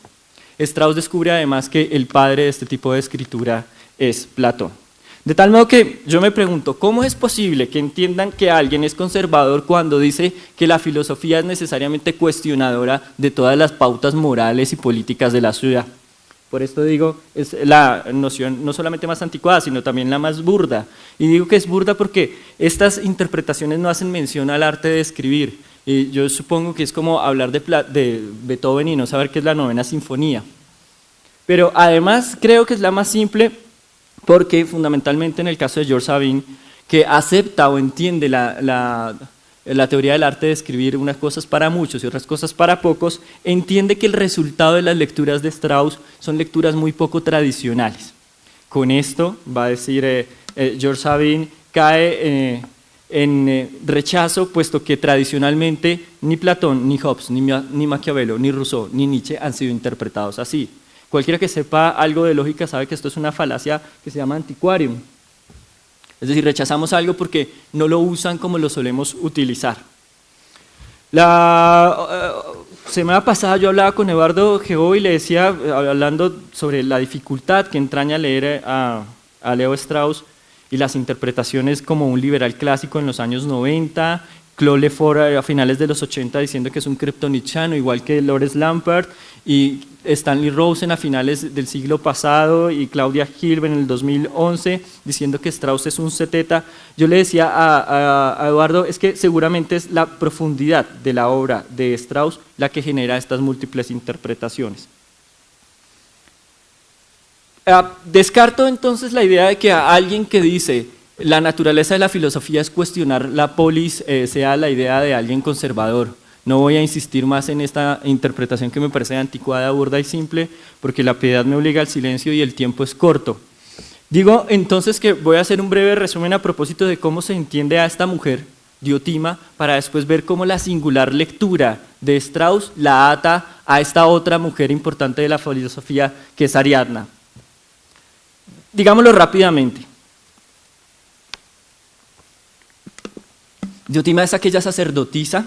Strauss descubre además que el padre de este tipo de escritura es Platón. De tal modo que yo me pregunto, ¿cómo es posible que entiendan que alguien es conservador cuando dice que la filosofía es necesariamente cuestionadora de todas las pautas morales y políticas de la ciudad? Por esto digo, es la noción no solamente más anticuada, sino también la más burda. Y digo que es burda porque estas interpretaciones no hacen mención al arte de escribir. Y yo supongo que es como hablar de Beethoven y no saber qué es la 9ª sinfonía. Pero además creo que es la más simple porque fundamentalmente en el caso de George Sabine, que acepta o entiende la teoría del arte de escribir, unas cosas para muchos y otras cosas para pocos, entiende que el resultado de las lecturas de Strauss son lecturas muy poco tradicionales. Con esto, va a decir George Sabine, cae en rechazo, puesto que tradicionalmente ni Platón, ni Hobbes, ni Maquiavelo, ni Rousseau, ni Nietzsche han sido interpretados así. Cualquiera que sepa algo de lógica sabe que esto es una falacia que se llama antiquarium. Es decir, rechazamos algo porque no lo usan como lo solemos utilizar. La semana pasada yo hablaba con Eduardo Geo y le decía, hablando sobre la dificultad que entraña leer a Leo Strauss y las interpretaciones como un liberal clásico en los años 90, Claude Lefort a finales de los 80 diciendo que es un kryptonitsiano, igual que Lawrence Lampert, y Stanley Rosen a finales del siglo pasado, y Claudia Hilbert en el 2011 diciendo que Strauss es un seteta. Yo le decía a Eduardo, es que seguramente es la profundidad de la obra de Strauss la que genera estas múltiples interpretaciones. Descarto entonces la idea de que a alguien que dice la naturaleza de la filosofía es cuestionar la polis, sea la idea de alguien conservador. No voy a insistir más en esta interpretación que me parece anticuada, burda y simple, porque la piedad me obliga al silencio y el tiempo es corto. Digo entonces que voy a hacer un breve resumen a propósito de cómo se entiende a esta mujer, Diotima, para después ver cómo la singular lectura de Strauss la ata a esta otra mujer importante de la filosofía, que es Ariadna. Digámoslo rápidamente. Diotima es aquella sacerdotisa,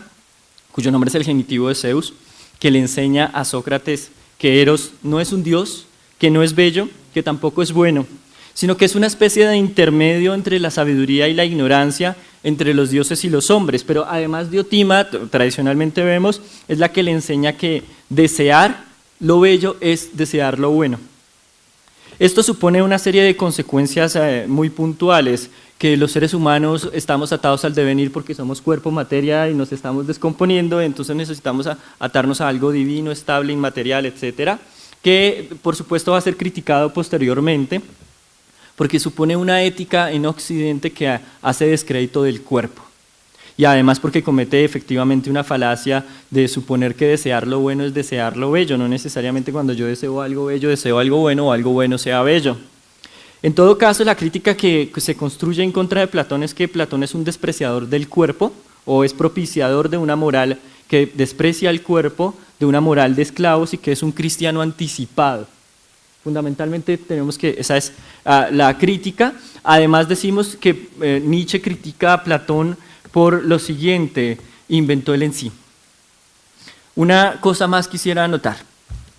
cuyo nombre es el genitivo de Zeus, que le enseña a Sócrates que Eros no es un dios, que no es bello, que tampoco es bueno, sino que es una especie de intermedio entre la sabiduría y la ignorancia, entre los dioses y los hombres. Pero además Diotima, tradicionalmente vemos, es la que le enseña que desear lo bello es desear lo bueno. Esto supone una serie de consecuencias muy puntuales, que los seres humanos estamos atados al devenir porque somos cuerpo, materia y nos estamos descomponiendo, entonces necesitamos atarnos a algo divino, estable, inmaterial, etcétera, que por supuesto va a ser criticado posteriormente porque supone una ética en Occidente que hace descrédito del cuerpo. Y además porque comete efectivamente una falacia de suponer que desear lo bueno es desear lo bello, no necesariamente cuando yo deseo algo bello, deseo algo bueno o algo bueno sea bello. En todo caso, la crítica que se construye en contra de Platón es que Platón es un despreciador del cuerpo o es propiciador de una moral que desprecia el cuerpo, de una moral de esclavos y que es un cristiano anticipado. Fundamentalmente tenemos que, esa es la crítica. Además decimos que Nietzsche critica a Platón por lo siguiente: inventó el en sí. Una cosa más quisiera anotar.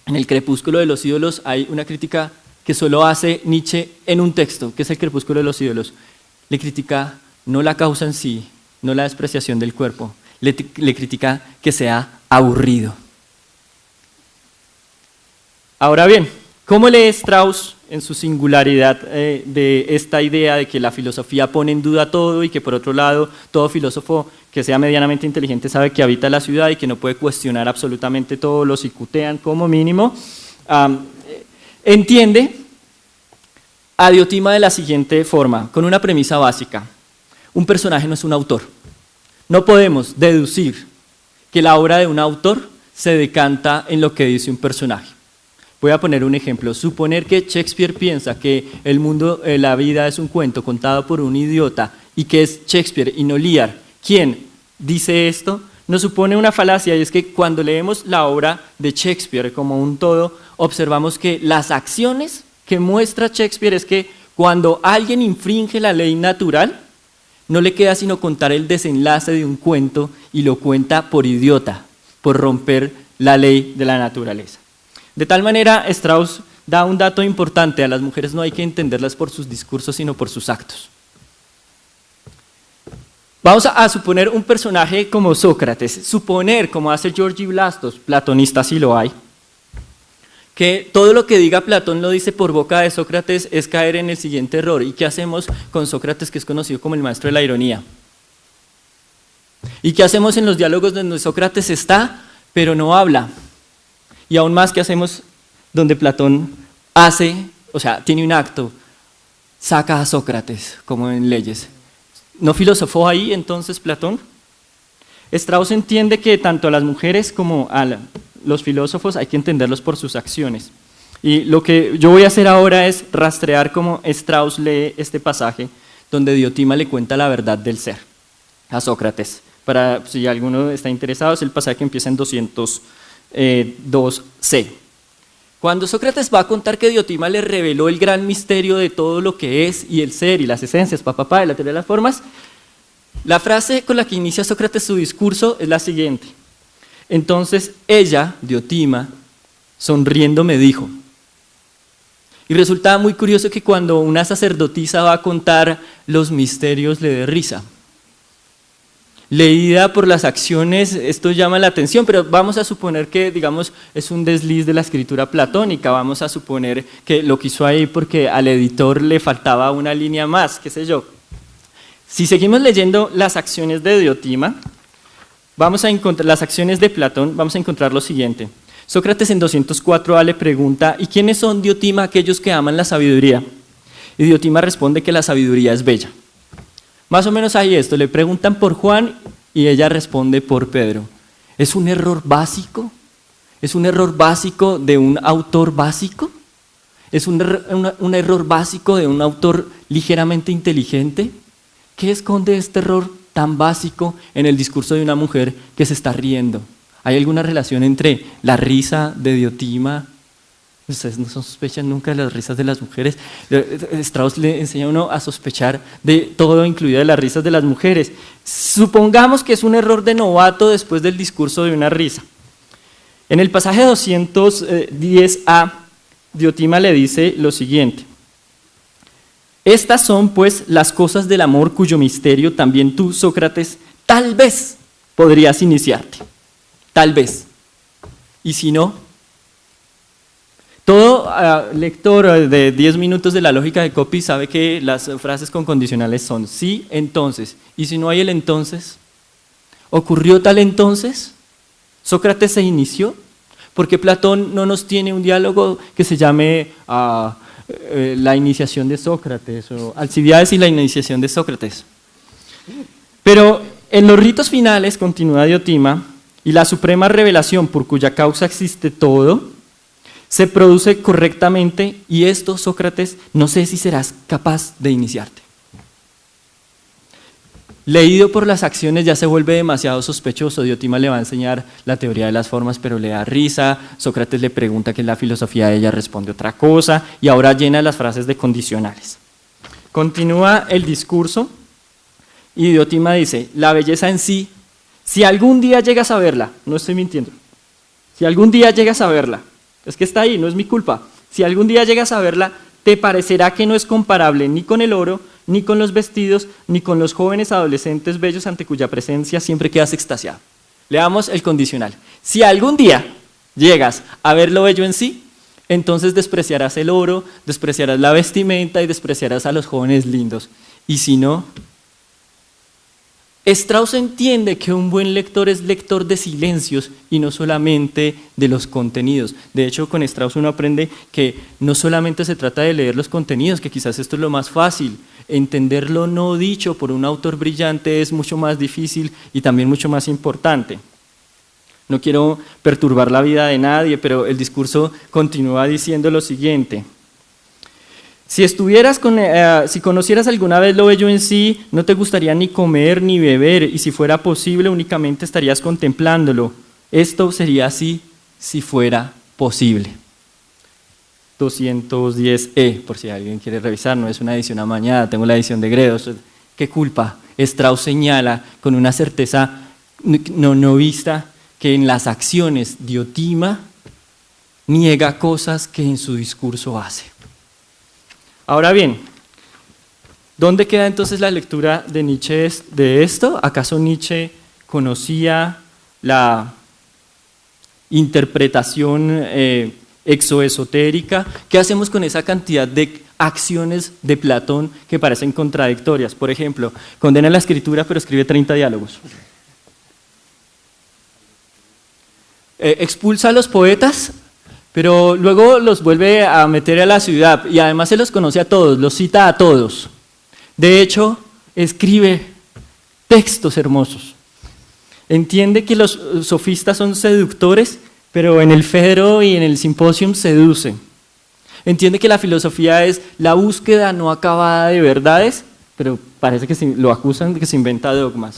En el Crepúsculo de los ídolos hay una crítica que solo hace Nietzsche en un texto, que es el Crepúsculo de los ídolos. Le critica no la causa en sí, no la despreciación del cuerpo, le critica que sea aburrido. Ahora bien, ¿cómo lee Strauss en su singularidad de esta idea de que la filosofía pone en duda todo y que por otro lado todo filósofo que sea medianamente inteligente sabe que habita la ciudad y que no puede cuestionar absolutamente todo, lo cicutean como mínimo? Entiende a Diotima de la siguiente forma, con una premisa básica: un personaje no es un autor. No podemos deducir que la obra de un autor se decanta en lo que dice un personaje. Voy a poner un ejemplo. Suponer que Shakespeare piensa que el mundo, la vida es un cuento contado por un idiota y que es Shakespeare y no Lear quien dice esto, nos supone una falacia, y es que cuando leemos la obra de Shakespeare como un todo, observamos que las acciones que muestra Shakespeare es que cuando alguien infringe la ley natural, no le queda sino contar el desenlace de un cuento y lo cuenta por idiota, por romper la ley de la naturaleza. De tal manera, Strauss da un dato importante: a las mujeres no hay que entenderlas por sus discursos, sino por sus actos. Vamos a suponer un personaje como Sócrates, suponer, como hace Georgi Blastos, platonista si lo hay, que todo lo que diga Platón lo dice por boca de Sócrates, es caer en el siguiente error. ¿Y qué hacemos con Sócrates, que es conocido como el maestro de la ironía? ¿Y qué hacemos en los diálogos donde Sócrates está, pero no habla? Y aún más, ¿qué hacemos donde Platón hace, o sea, tiene un acto, saca a Sócrates, como en Leyes? ¿No filosofó ahí entonces Platón? Strauss entiende que tanto a las mujeres como a los filósofos hay que entenderlos por sus acciones. Y lo que yo voy a hacer ahora es rastrear cómo Strauss lee este pasaje donde Diotima le cuenta la verdad del ser a Sócrates. Para si alguno está interesado, es el pasaje que empieza en 202c. Cuando Sócrates va a contar que Diotima le reveló el gran misterio de todo lo que es y el ser y las esencias, de la teoría de las formas, La frase con la que inicia Sócrates su discurso es la siguiente. Entonces ella, Diotima, sonriendo me dijo. Y resulta muy curioso que cuando una sacerdotisa va a contar los misterios le dé risa. Leída por las acciones, esto llama la atención, pero vamos a suponer que, digamos, es un desliz de la escritura platónica, vamos a suponer que lo quiso ahí porque al editor le faltaba una línea más, qué sé yo. Si seguimos leyendo las acciones de Diotima, vamos a encontrar las acciones de Platón, vamos a encontrar lo siguiente. Sócrates en 204a le pregunta, ¿y quiénes son, Diotima, aquellos que aman la sabiduría? Y Diotima responde que la sabiduría es bella. Más o menos ahí esto, le preguntan por Juan y ella responde por Pedro. ¿Es un error básico? ¿Es un error básico de un autor básico? ¿Es un error básico de un autor ligeramente inteligente? ¿Qué esconde este error tan básico en el discurso de una mujer que se está riendo? ¿Hay alguna relación entre la risa de Diotima? Ustedes no sospechan nunca de las risas de las mujeres. Strauss le enseña a uno a sospechar de todo, incluido de las risas de las mujeres. Supongamos que es un error de novato después del discurso de una risa. En el pasaje 210a, Diotima le dice lo siguiente. Estas son pues las cosas del amor cuyo misterio también tú, Sócrates, tal vez podrías iniciarte. Tal vez. Y si no, todo lector de 10 minutos de la lógica de copy sabe que las frases con condicionales son sí, entonces. Y si no hay el entonces, ¿ocurrió tal entonces? ¿Sócrates se inició? Porque Platón no nos tiene un diálogo que se llame la iniciación de Sócrates o Alcibiades y la iniciación de Sócrates. Pero en los ritos finales, continúa Diotima, y la suprema revelación por cuya causa existe todo, se produce correctamente y esto, Sócrates, no sé si serás capaz de iniciarte. Leído por las acciones ya se vuelve demasiado sospechoso. Diotima le va a enseñar la teoría de las formas, pero le da risa. Sócrates le pregunta qué es la filosofía, ella responde otra cosa y ahora llena las frases de condicionales. Continúa el discurso y Diotima dice, la belleza en sí, si algún día llegas a verla, no estoy mintiendo, si algún día llegas a verla, es que está ahí, no es mi culpa, si algún día llegas a verla, te parecerá que no es comparable ni con el oro, ni con los vestidos, ni con los jóvenes adolescentes bellos ante cuya presencia siempre quedas extasiado. Leamos el condicional. Si algún día llegas a ver lo bello en sí, entonces despreciarás el oro, despreciarás la vestimenta y despreciarás a los jóvenes lindos. Y si no, Strauss entiende que un buen lector es lector de silencios y no solamente de los contenidos. De hecho, con Strauss uno aprende que no solamente se trata de leer los contenidos, que quizás esto es lo más fácil. Entender lo no dicho por un autor brillante es mucho más difícil y también mucho más importante. No quiero perturbar la vida de nadie, pero el discurso continúa diciendo lo siguiente. Si conocieras alguna vez lo bello en sí, no te gustaría ni comer ni beber, y si fuera posible únicamente estarías contemplándolo. Esto sería así si fuera posible. 210e, por si alguien quiere revisar, no es una edición amañada, tengo la edición de Gredos. ¿Qué culpa? Strauss señala con una certeza no vista que en las acciones Diotima niega cosas que en su discurso hace. Ahora bien, ¿dónde queda entonces la lectura de Nietzsche de esto? ¿Acaso Nietzsche conocía la interpretación exoesotérica? ¿Qué hacemos con esa cantidad de acciones de Platón que parecen contradictorias? Por ejemplo, condena la escritura pero escribe 30 diálogos. Expulsa a los poetas, pero luego los vuelve a meter a la ciudad y además se los conoce a todos, los cita a todos. De hecho, escribe textos hermosos. Entiende que los sofistas son seductores, pero en el Fedro y en el Simposium seducen. Entiende que la filosofía es la búsqueda no acabada de verdades, pero parece que lo acusan de que se inventa dogmas.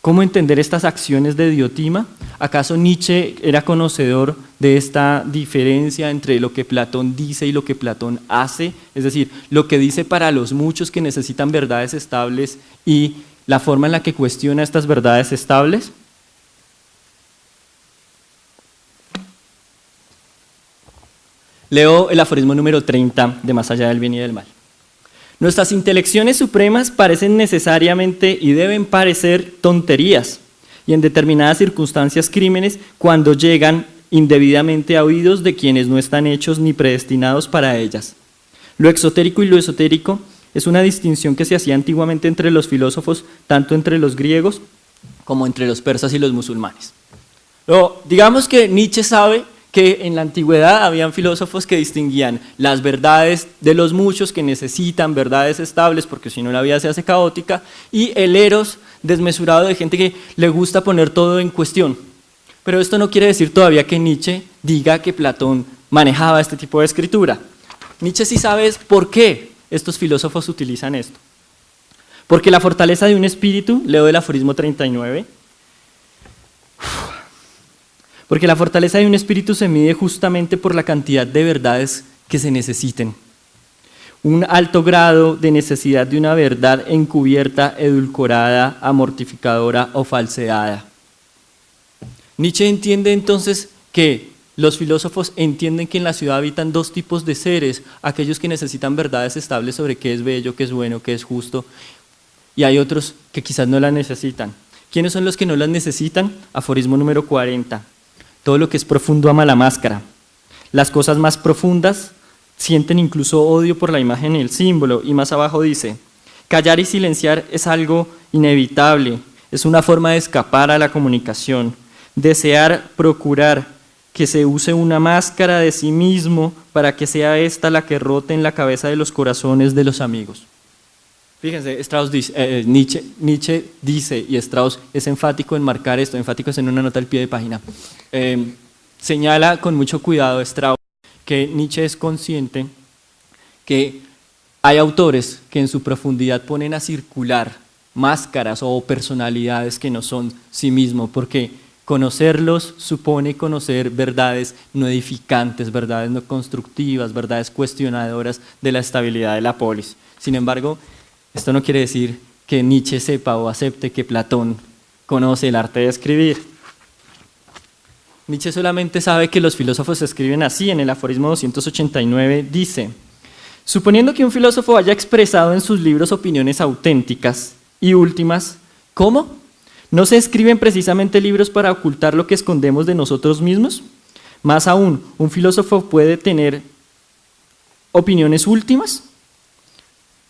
¿Cómo entender estas acciones de Diotima? ¿Acaso Nietzsche era conocedor de esta diferencia entre lo que Platón dice y lo que Platón hace? Es decir, lo que dice para los muchos que necesitan verdades estables y la forma en la que cuestiona estas verdades estables. Leo el aforismo número 30 de Más allá del bien y del mal. Nuestras intelecciones supremas parecen necesariamente y deben parecer tonterías y en determinadas circunstancias crímenes cuando llegan indebidamente a oídos de quienes no están hechos ni predestinados para ellas. Lo exotérico y lo esotérico es una distinción que se hacía antiguamente entre los filósofos, tanto entre los griegos como entre los persas y los musulmanes. Pero digamos que Nietzsche sabe que en la antigüedad habían filósofos que distinguían las verdades de los muchos que necesitan verdades estables porque si no la vida se hace caótica y el eros desmesurado de gente que le gusta poner todo en cuestión. Pero esto no quiere decir todavía que Nietzsche diga que Platón manejaba este tipo de escritura. Nietzsche sí sabe por qué estos filósofos utilizan esto. Porque la fortaleza de un espíritu, leo el aforismo 39, porque la fortaleza de un espíritu se mide justamente por la cantidad de verdades que se necesiten. Un alto grado de necesidad de una verdad encubierta, edulcorada, amortificadora o falseada. Nietzsche entiende entonces que los filósofos entienden que en la ciudad habitan dos tipos de seres, aquellos que necesitan verdades estables sobre qué es bello, qué es bueno, qué es justo, y hay otros que quizás no las necesitan. ¿Quiénes son los que no las necesitan? Aforismo número 40. Todo lo que es profundo ama la máscara. Las cosas más profundas sienten incluso odio por la imagen y el símbolo. Y más abajo dice, callar y silenciar es algo inevitable, es una forma de escapar a la comunicación. Desear, procurar que se use una máscara de sí mismo para que sea esta la que rote en la cabeza de los corazones de los amigos. Fíjense, Nietzsche dice, y Strauss es enfático en marcar esto, enfático es en una nota al pie de página, señala con mucho cuidado Strauss que Nietzsche es consciente que hay autores que en su profundidad ponen a circular máscaras o personalidades que no son sí mismos, porque conocerlos supone conocer verdades no edificantes, verdades no constructivas, verdades cuestionadoras de la estabilidad de la polis. Sin embargo, esto no quiere decir que Nietzsche sepa o acepte que Platón conoce el arte de escribir. Nietzsche solamente sabe que los filósofos escriben así. En el aforismo 289 dice, suponiendo que un filósofo haya expresado en sus libros opiniones auténticas y últimas, ¿cómo? ¿No se escriben precisamente libros para ocultar lo que escondemos de nosotros mismos? Más aún, ¿un filósofo puede tener opiniones últimas?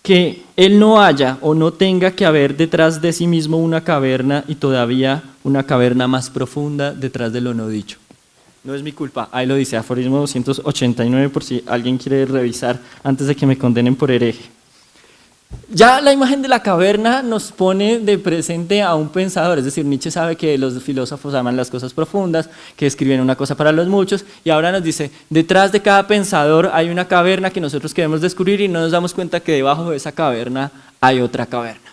Que él no haya o no tenga que haber detrás de sí mismo una caverna y todavía una caverna más profunda detrás de lo no dicho. No es mi culpa, ahí lo dice, aforismo 289 por si alguien quiere revisar antes de que me condenen por hereje. Ya la imagen de la caverna nos pone de presente a un pensador, es decir, Nietzsche sabe que los filósofos aman las cosas profundas, que escriben una cosa para los muchos, y ahora nos dice, detrás de cada pensador hay una caverna que nosotros queremos descubrir y no nos damos cuenta que debajo de esa caverna hay otra caverna.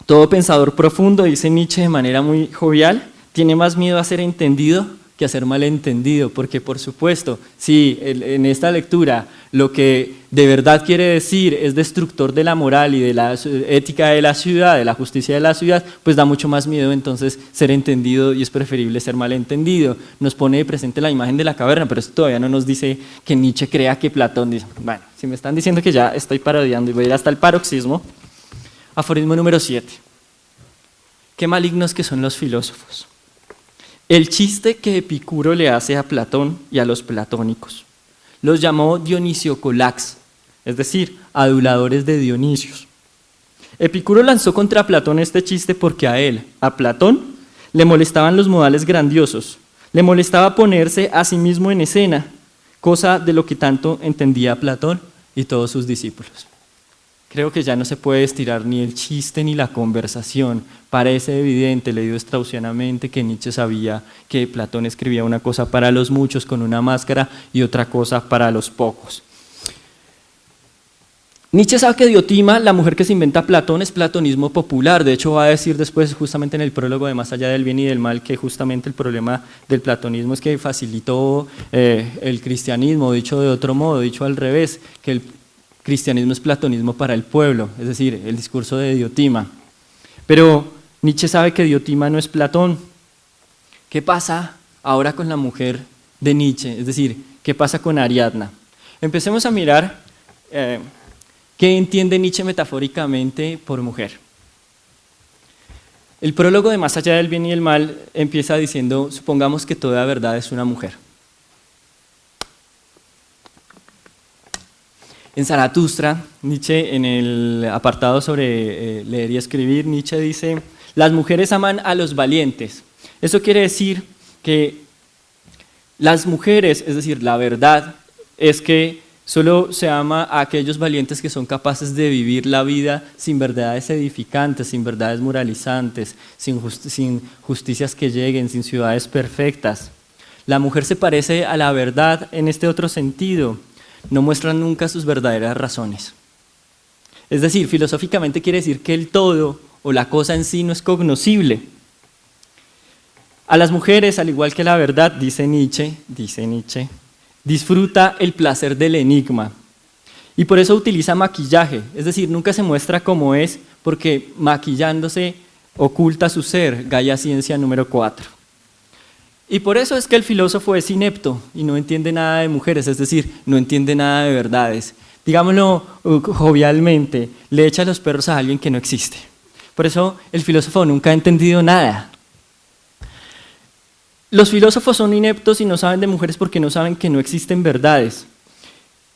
Todo pensador profundo, dice Nietzsche de manera muy jovial, tiene más miedo a ser entendido que a ser malentendido, porque por supuesto, si en esta lectura lo que de verdad quiere decir es destructor de la moral y de la ética de la ciudad, de la justicia de la ciudad, pues da mucho más miedo entonces ser entendido y es preferible ser malentendido. Nos pone de presente la imagen de la caverna, pero esto todavía no nos dice que Nietzsche crea que Platón dice, bueno, si me están diciendo que ya estoy parodiando y voy a ir hasta el paroxismo, aforismo número 7. Qué malignos que son los filósofos. El chiste que Epicuro le hace a Platón y a los platónicos. Los llamó Dionisiocolax, es decir, aduladores de Dionisios. Epicuro lanzó contra Platón este chiste porque a él, a Platón, le molestaban los modales grandiosos, le molestaba ponerse a sí mismo en escena, cosa de lo que tanto entendía Platón y todos sus discípulos. Creo que ya no se puede estirar ni el chiste ni la conversación. Parece evidente, leído straussianamente, que Nietzsche sabía que Platón escribía una cosa para los muchos con una máscara y otra cosa para los pocos. Nietzsche sabe que Diotima, la mujer que se inventa Platón, es platonismo popular. De hecho, va a decir después, justamente en el prólogo de Más allá del bien y del mal, que justamente el problema del platonismo es que facilitó el cristianismo, dicho de otro modo, dicho al revés, que el cristianismo es platonismo para el pueblo, es decir, el discurso de Diotima. Pero Nietzsche sabe que Diotima no es Platón. ¿Qué pasa ahora con la mujer de Nietzsche? Es decir, ¿qué pasa con Ariadna? Empecemos a mirar ¿qué entiende Nietzsche metafóricamente por mujer? El prólogo de Más allá del bien y el mal empieza diciendo, supongamos que toda verdad es una mujer. En Zaratustra, Nietzsche, en el apartado sobre leer y escribir, Nietzsche dice, las mujeres aman a los valientes. Eso quiere decir que las mujeres, es decir, la verdad es que solo se ama a aquellos valientes que son capaces de vivir la vida sin verdades edificantes, sin verdades moralizantes, sin justicias que lleguen, sin ciudades perfectas. La mujer se parece a la verdad en este otro sentido, no muestra nunca sus verdaderas razones. Es decir, filosóficamente quiere decir que el todo o la cosa en sí no es cognoscible. A las mujeres, al igual que la verdad, dice Nietzsche, disfruta el placer del enigma y por eso utiliza maquillaje, es decir, nunca se muestra como es porque maquillándose oculta su ser, Gaia Ciencia número 4. Y por eso es que el filósofo es inepto y no entiende nada de mujeres, es decir, no entiende nada de verdades. Digámoslo jovialmente, le echa los perros a alguien que no existe. Por eso el filósofo nunca ha entendido nada. Los filósofos son ineptos y no saben de mujeres porque no saben que no existen verdades.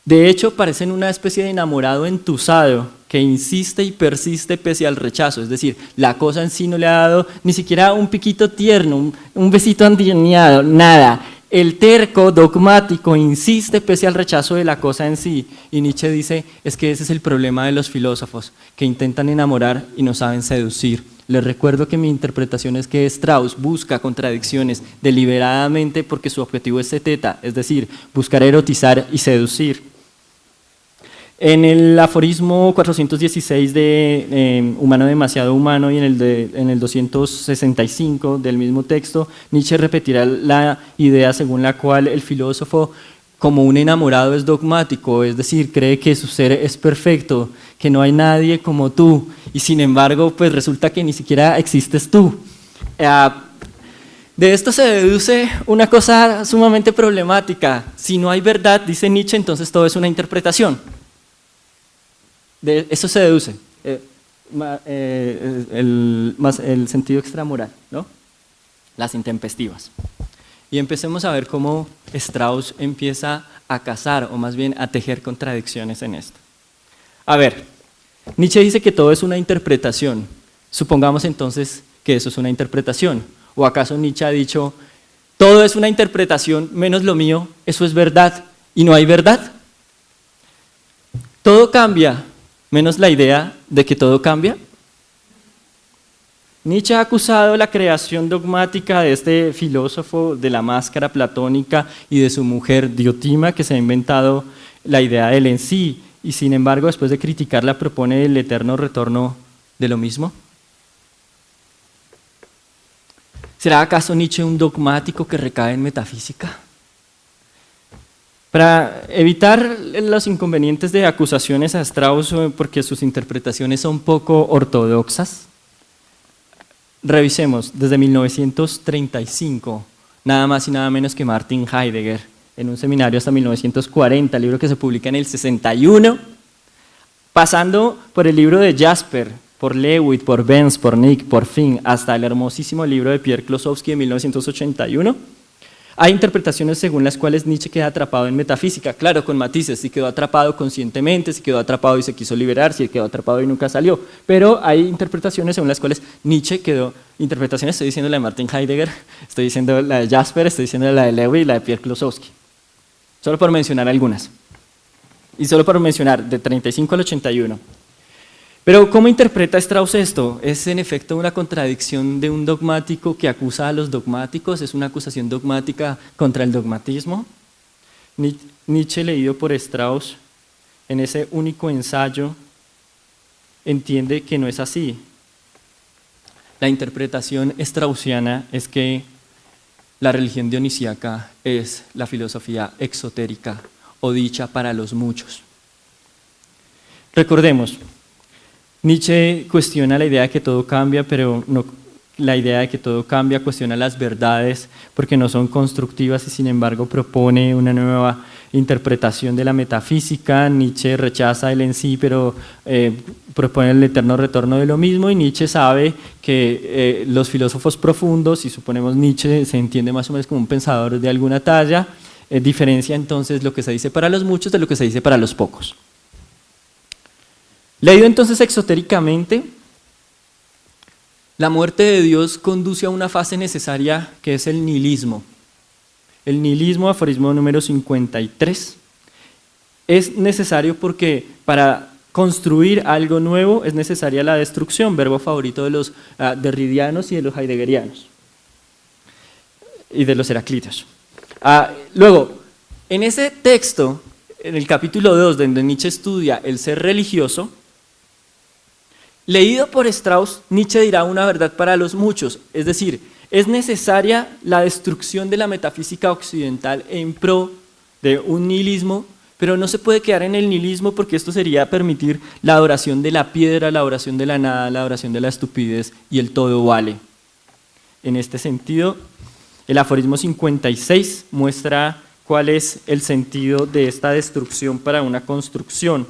De hecho, parecen una especie de enamorado entusado que insiste y persiste pese al rechazo. Es decir, la cosa en sí no le ha dado ni siquiera un piquito tierno, un besito andineado, nada. El terco, dogmático, insiste pese al rechazo de la cosa en sí. Y Nietzsche dice, es que ese es el problema de los filósofos, que intentan enamorar y no saben seducir. Les recuerdo que mi interpretación es que Strauss busca contradicciones deliberadamente porque su objetivo es seteta, es decir, buscar erotizar y seducir. En el aforismo 416 de Humano demasiado humano y en el 265 del mismo texto, Nietzsche repetirá la idea según la cual el filósofo, como un enamorado, es dogmático, es decir, cree que su ser es perfecto, que no hay nadie como tú, y sin embargo, pues resulta que ni siquiera existes tú. De esto se deduce una cosa sumamente problemática. Si no hay verdad, dice Nietzsche, entonces todo es una interpretación. De eso se deduce, el sentido extramoral, ¿no? Las intempestivas. Y empecemos a ver cómo Strauss empieza a cazar, o más bien a tejer contradicciones en esto. A ver, Nietzsche dice que todo es una interpretación. Supongamos entonces que eso es una interpretación. ¿O acaso Nietzsche ha dicho, todo es una interpretación menos lo mío, eso es verdad, y no hay verdad? Todo cambia, menos la idea de que todo cambia. Nietzsche ha acusado la creación dogmática de este filósofo de la máscara platónica y de su mujer Diotima, que se ha inventado la idea del en sí, y sin embargo, después de criticarla, propone el eterno retorno de lo mismo. ¿Será acaso Nietzsche un dogmático que recae en metafísica? Para evitar los inconvenientes de acusaciones a Strauss porque sus interpretaciones son poco ortodoxas, revisemos desde 1935, nada más y nada menos que Martin Heidegger, en un seminario hasta 1940, libro que se publica en el 61, pasando por el libro de Jasper, por Lewitt, por Benz, por Nick, por Finn, hasta el hermosísimo libro de Pierre Klossowski de 1981, hay interpretaciones según las cuales Nietzsche queda atrapado en metafísica, claro, con matices, si quedó atrapado conscientemente, si quedó atrapado y se quiso liberar, si quedó atrapado y nunca salió, pero hay interpretaciones según las cuales Nietzsche quedó, interpretaciones, estoy diciendo la de Martin Heidegger, estoy diciendo la de Jasper, estoy diciendo la de Lewy y la de Pierre Klossowski, solo por mencionar algunas, y solo por mencionar de 35 al 81. Pero ¿cómo interpreta Strauss esto? ¿Es en efecto una contradicción de un dogmático que acusa a los dogmáticos? ¿Es una acusación dogmática contra el dogmatismo? Nietzsche, leído por Strauss, en ese único ensayo, entiende que no es así. La interpretación straussiana es que la religión dionisíaca es la filosofía exotérica o dicha para los muchos. Recordemos, Nietzsche cuestiona la idea de que todo cambia, pero no, la idea de que todo cambia cuestiona las verdades porque no son constructivas y sin embargo propone una nueva interpretación de la metafísica. Nietzsche rechaza el en sí, pero propone el eterno retorno de lo mismo, y Nietzsche sabe que los filósofos profundos, y suponemos Nietzsche se entiende más o menos como un pensador de alguna talla, diferencia entonces lo que se dice para los muchos de lo que se dice para los pocos. Leído entonces exotéricamente, la muerte de Dios conduce a una fase necesaria que es el nihilismo. El nihilismo, aforismo número 53, es necesario porque para construir algo nuevo es necesaria la destrucción, verbo favorito de los derridianos y de los heideggerianos y de los heraclitos. Luego, en ese texto, en el capítulo 2, donde Nietzsche estudia el ser religioso, leído por Strauss, Nietzsche dirá una verdad para los muchos, es decir, es necesaria la destrucción de la metafísica occidental en pro de un nihilismo, pero no se puede quedar en el nihilismo porque esto sería permitir la adoración de la piedra, la adoración de la nada, la adoración de la estupidez y el todo vale. En este sentido, el aforismo 56 muestra cuál es el sentido de esta destrucción para una construcción.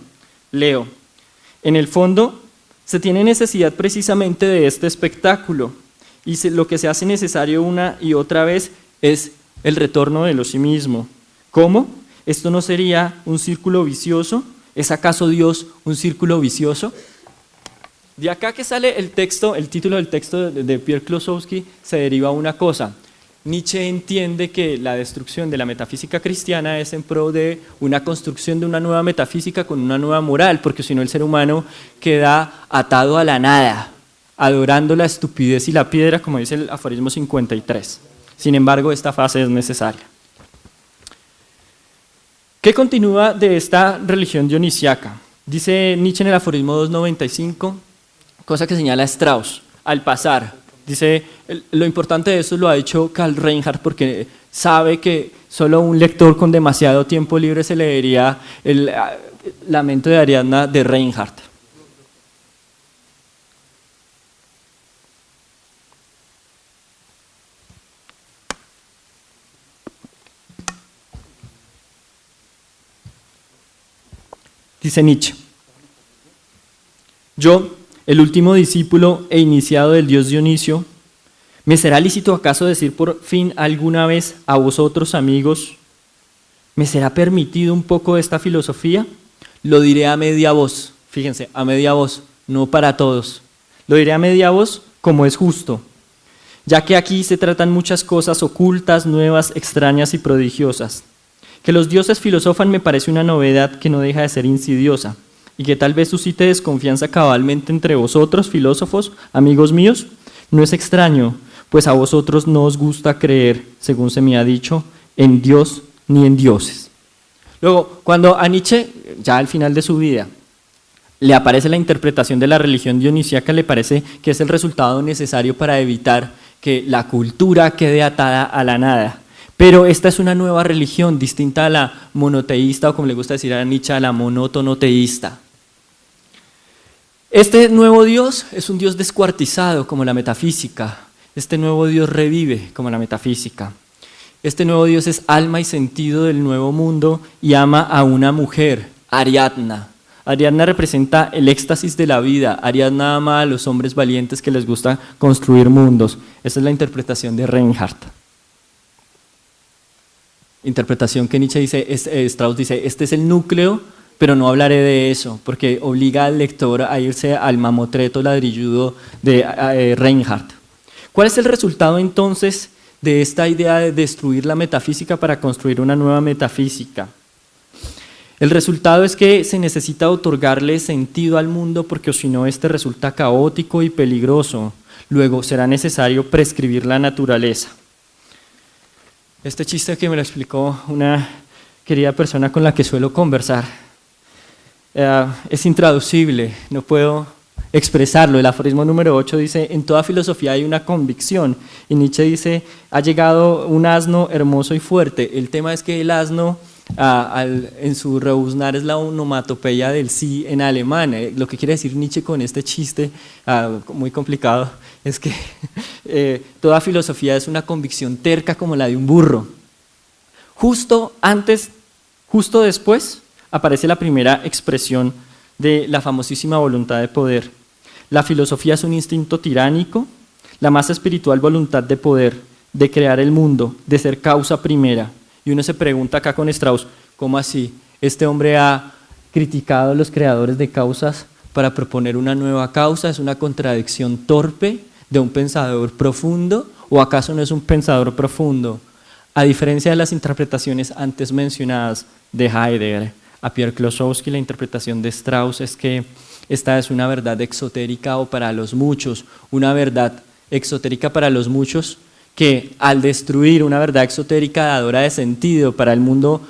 Leo, en el fondo se tiene necesidad precisamente de este espectáculo, y lo que se hace necesario una y otra vez es el retorno de lo sí mismo. ¿Cómo? ¿Esto no sería un círculo vicioso? ¿Es acaso Dios un círculo vicioso? De acá que sale el texto, el título del texto de Pierre Klossowski, se deriva una cosa. Nietzsche entiende que la destrucción de la metafísica cristiana es en pro de una construcción de una nueva metafísica con una nueva moral, porque si no el ser humano queda atado a la nada, adorando la estupidez y la piedra, como dice el aforismo 53. Sin embargo, esta fase es necesaria. ¿Qué continúa de esta religión dionisiaca? Dice Nietzsche en el aforismo 295, cosa que señala Strauss, al pasar. Dice, lo importante de eso lo ha dicho Karl Reinhardt porque sabe que solo un lector con demasiado tiempo libre se leería el Lamento de Ariadna de Reinhardt. Dice Nietzsche, yo, el último discípulo e iniciado del dios Dionisio, ¿me será lícito acaso decir por fin alguna vez a vosotros, amigos, ¿me será permitido un poco de esta filosofía? Lo diré a media voz, fíjense, a media voz, no para todos. Lo diré a media voz como es justo, ya que aquí se tratan muchas cosas ocultas, nuevas, extrañas y prodigiosas. Que los dioses filosofan me parece una novedad que no deja de ser insidiosa y que tal vez suscite desconfianza cabalmente entre vosotros, filósofos, amigos míos. No es extraño, pues a vosotros no os gusta creer, según se me ha dicho, en Dios ni en dioses. Luego, cuando a Nietzsche, ya al final de su vida, le aparece la interpretación de la religión dionisíaca, le parece que es el resultado necesario para evitar que la cultura quede atada a la nada. Pero esta es una nueva religión, distinta a la monoteísta, o como le gusta decir a Nietzsche, a la monótono-teísta. Este nuevo Dios es un Dios descuartizado, como la metafísica. Este nuevo Dios revive, como la metafísica. Este nuevo Dios es alma y sentido del nuevo mundo y ama a una mujer, Ariadna. Ariadna representa el éxtasis de la vida. Ariadna ama a los hombres valientes que les gusta construir mundos. Esa es la interpretación de Reinhardt. Interpretación que Nietzsche dice, Strauss dice, este es el núcleo, pero no hablaré de eso, porque obliga al lector a irse al mamotreto ladrilludo de Reinhardt. ¿Cuál es el resultado entonces de esta idea de destruir la metafísica para construir una nueva metafísica? El resultado es que se necesita otorgarle sentido al mundo porque si no este resulta caótico y peligroso. Luego será necesario prescribir la naturaleza. Este chiste que me lo explicó una querida persona con la que suelo conversar. es intraducible, no puedo expresarlo. El aforismo número 8 dice: en toda filosofía hay una convicción. Y Nietzsche dice: ha llegado un asno hermoso y fuerte. El tema es que el asno, en su rebuznar, es la onomatopeya del sí en alemán. Lo que quiere decir Nietzsche con este chiste muy complicado es que toda filosofía es una convicción terca como la de un burro. Justo después aparece la primera expresión de la famosísima voluntad de poder. La filosofía es un instinto tiránico, la más espiritual voluntad de poder, de crear el mundo, de ser causa primera. Y uno se pregunta acá con Strauss, ¿cómo así? Este hombre ha criticado a los creadores de causas para proponer una nueva causa. ¿Es una contradicción torpe de un pensador profundo? ¿O acaso no es un pensador profundo? A diferencia de las interpretaciones antes mencionadas de Heidegger, a Pierre Klossowski, la interpretación de Strauss es que esta es una verdad exotérica o para los muchos, una verdad exotérica para los muchos que al destruir una verdad exotérica dadora de sentido para el mundo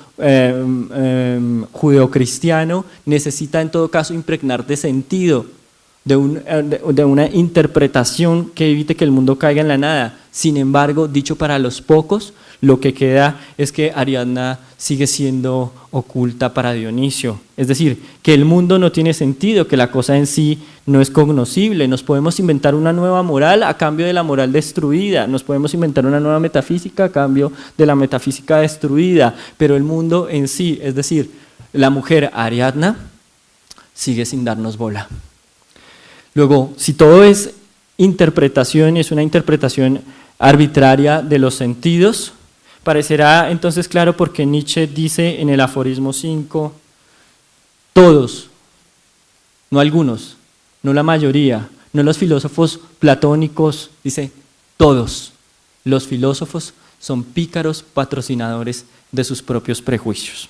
judeocristiano, necesita en todo caso impregnar de sentido, de una interpretación que evite que el mundo caiga en la nada. Sin embargo, dicho para los pocos, lo que queda es que Ariadna sigue siendo oculta para Dionisio. Es decir, que el mundo no tiene sentido, que la cosa en sí no es cognoscible. Nos podemos inventar una nueva moral a cambio de la moral destruida. Nos podemos inventar una nueva metafísica a cambio de la metafísica destruida. Pero el mundo en sí, es decir, la mujer Ariadna, sigue sin darnos bola. Luego, si todo es interpretación y es una interpretación arbitraria de los sentidos, parecerá entonces claro por qué Nietzsche dice en el aforismo 5, todos, no algunos, no la mayoría, no los filósofos platónicos, dice todos, los filósofos son pícaros patrocinadores de sus propios prejuicios.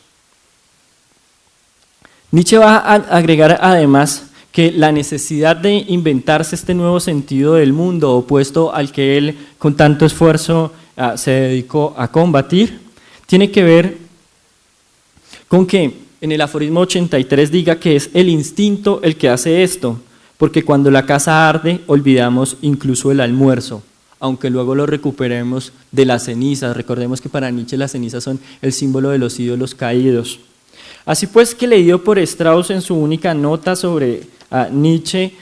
Nietzsche va a agregar además que la necesidad de inventarse este nuevo sentido del mundo, opuesto al que él con tanto esfuerzo se dedicó a combatir, tiene que ver con que en el aforismo 83 diga que es el instinto el que hace esto, porque cuando la casa arde olvidamos incluso el almuerzo, aunque luego lo recuperemos de las cenizas. Recordemos que para Nietzsche las cenizas son el símbolo de los ídolos caídos. Así pues, que leído por Strauss en su única nota sobre Nietzsche,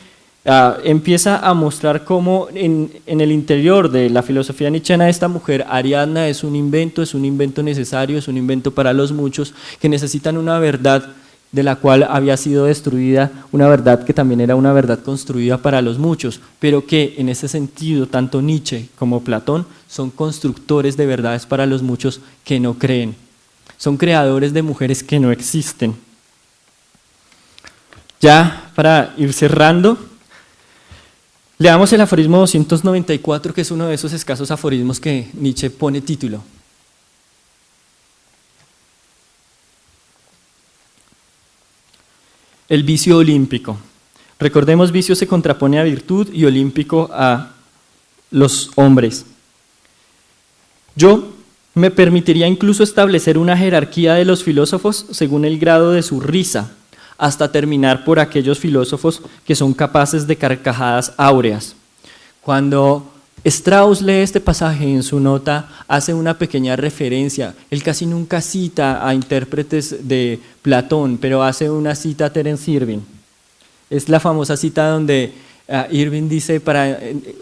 empieza a mostrar cómo en el interior de la filosofía nietzscheana esta mujer Ariadna es un invento necesario, es un invento para los muchos que necesitan una verdad de la cual había sido destruida, una verdad que también era una verdad construida para los muchos, pero que en ese sentido tanto Nietzsche como Platón son constructores de verdades para los muchos que no creen, son creadores de mujeres que no existen. Ya para ir cerrando, leamos el aforismo 294, que es uno de esos escasos aforismos que Nietzsche pone título. El vicio olímpico. Recordemos, vicio se contrapone a virtud y olímpico a los hombres. Yo me permitiría incluso establecer una jerarquía de los filósofos según el grado de su risa, hasta terminar por aquellos filósofos que son capaces de carcajadas áureas. Cuando Strauss lee este pasaje en su nota, hace una pequeña referencia. Él casi nunca cita a intérpretes de Platón, pero hace una cita a Terence Irving. Es la famosa cita donde Irving dice,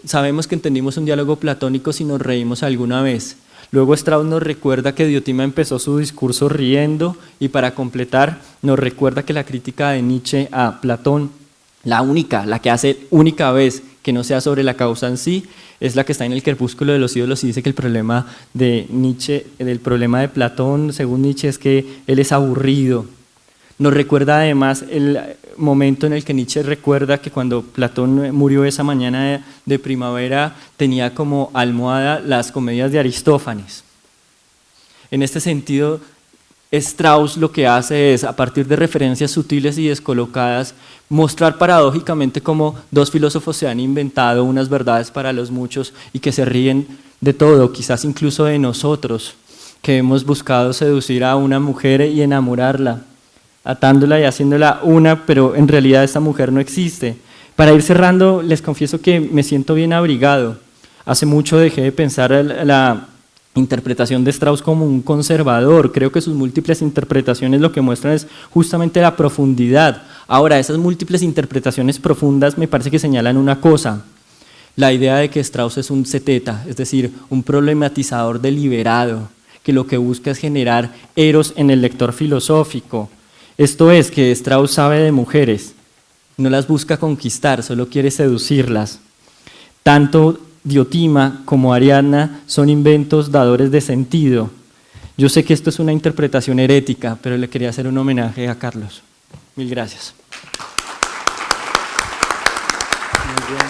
sabemos que entendimos un diálogo platónico si nos reímos alguna vez. Luego Strauss nos recuerda que Diotima empezó su discurso riendo, y para completar nos recuerda que la crítica de Nietzsche a Platón, la que hace única vez que no sea sobre la causa en sí, es la que está en el Crepúsculo de los ídolos, y dice que el problema de Nietzsche, el problema de Platón, según Nietzsche, es que él es aburrido. Nos recuerda además el momento en el que Nietzsche recuerda que cuando Platón murió esa mañana de primavera tenía como almohada las comedias de Aristófanes. En este sentido, Strauss lo que hace es, a partir de referencias sutiles y descolocadas, mostrar paradójicamente cómo dos filósofos se han inventado unas verdades para los muchos y que se ríen de todo, quizás incluso de nosotros, que hemos buscado seducir a una mujer y enamorarla. atándola y haciéndola una, pero en realidad esta mujer no existe. Para ir cerrando, les confieso que me siento bien abrigado. Hace mucho dejé de pensar la interpretación de Strauss como un conservador. Creo que sus múltiples interpretaciones lo que muestran es justamente la profundidad. Ahora, esas múltiples interpretaciones profundas me parece que señalan una cosa: la idea de que Strauss es un seteta, es decir, un problematizador deliberado, que lo que busca es generar eros en el lector filosófico. Esto es, que Strauss sabe de mujeres, no las busca conquistar, solo quiere seducirlas. Tanto Diotima como Ariadna son inventos dadores de sentido. Yo sé que esto es una interpretación herética, pero le quería hacer un homenaje a Carlos. Mil gracias. Muy bien.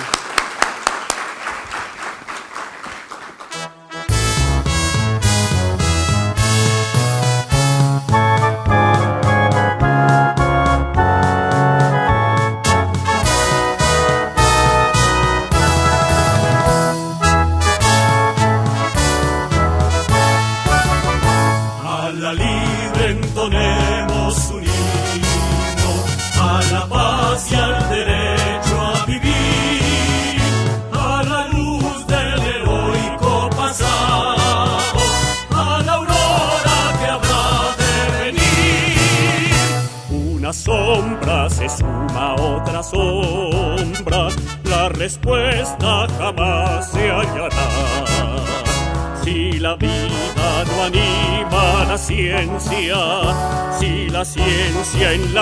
Sombra se suma a otra sombra, la respuesta jamás se hallará. Si la vida no anima la ciencia, si la ciencia en la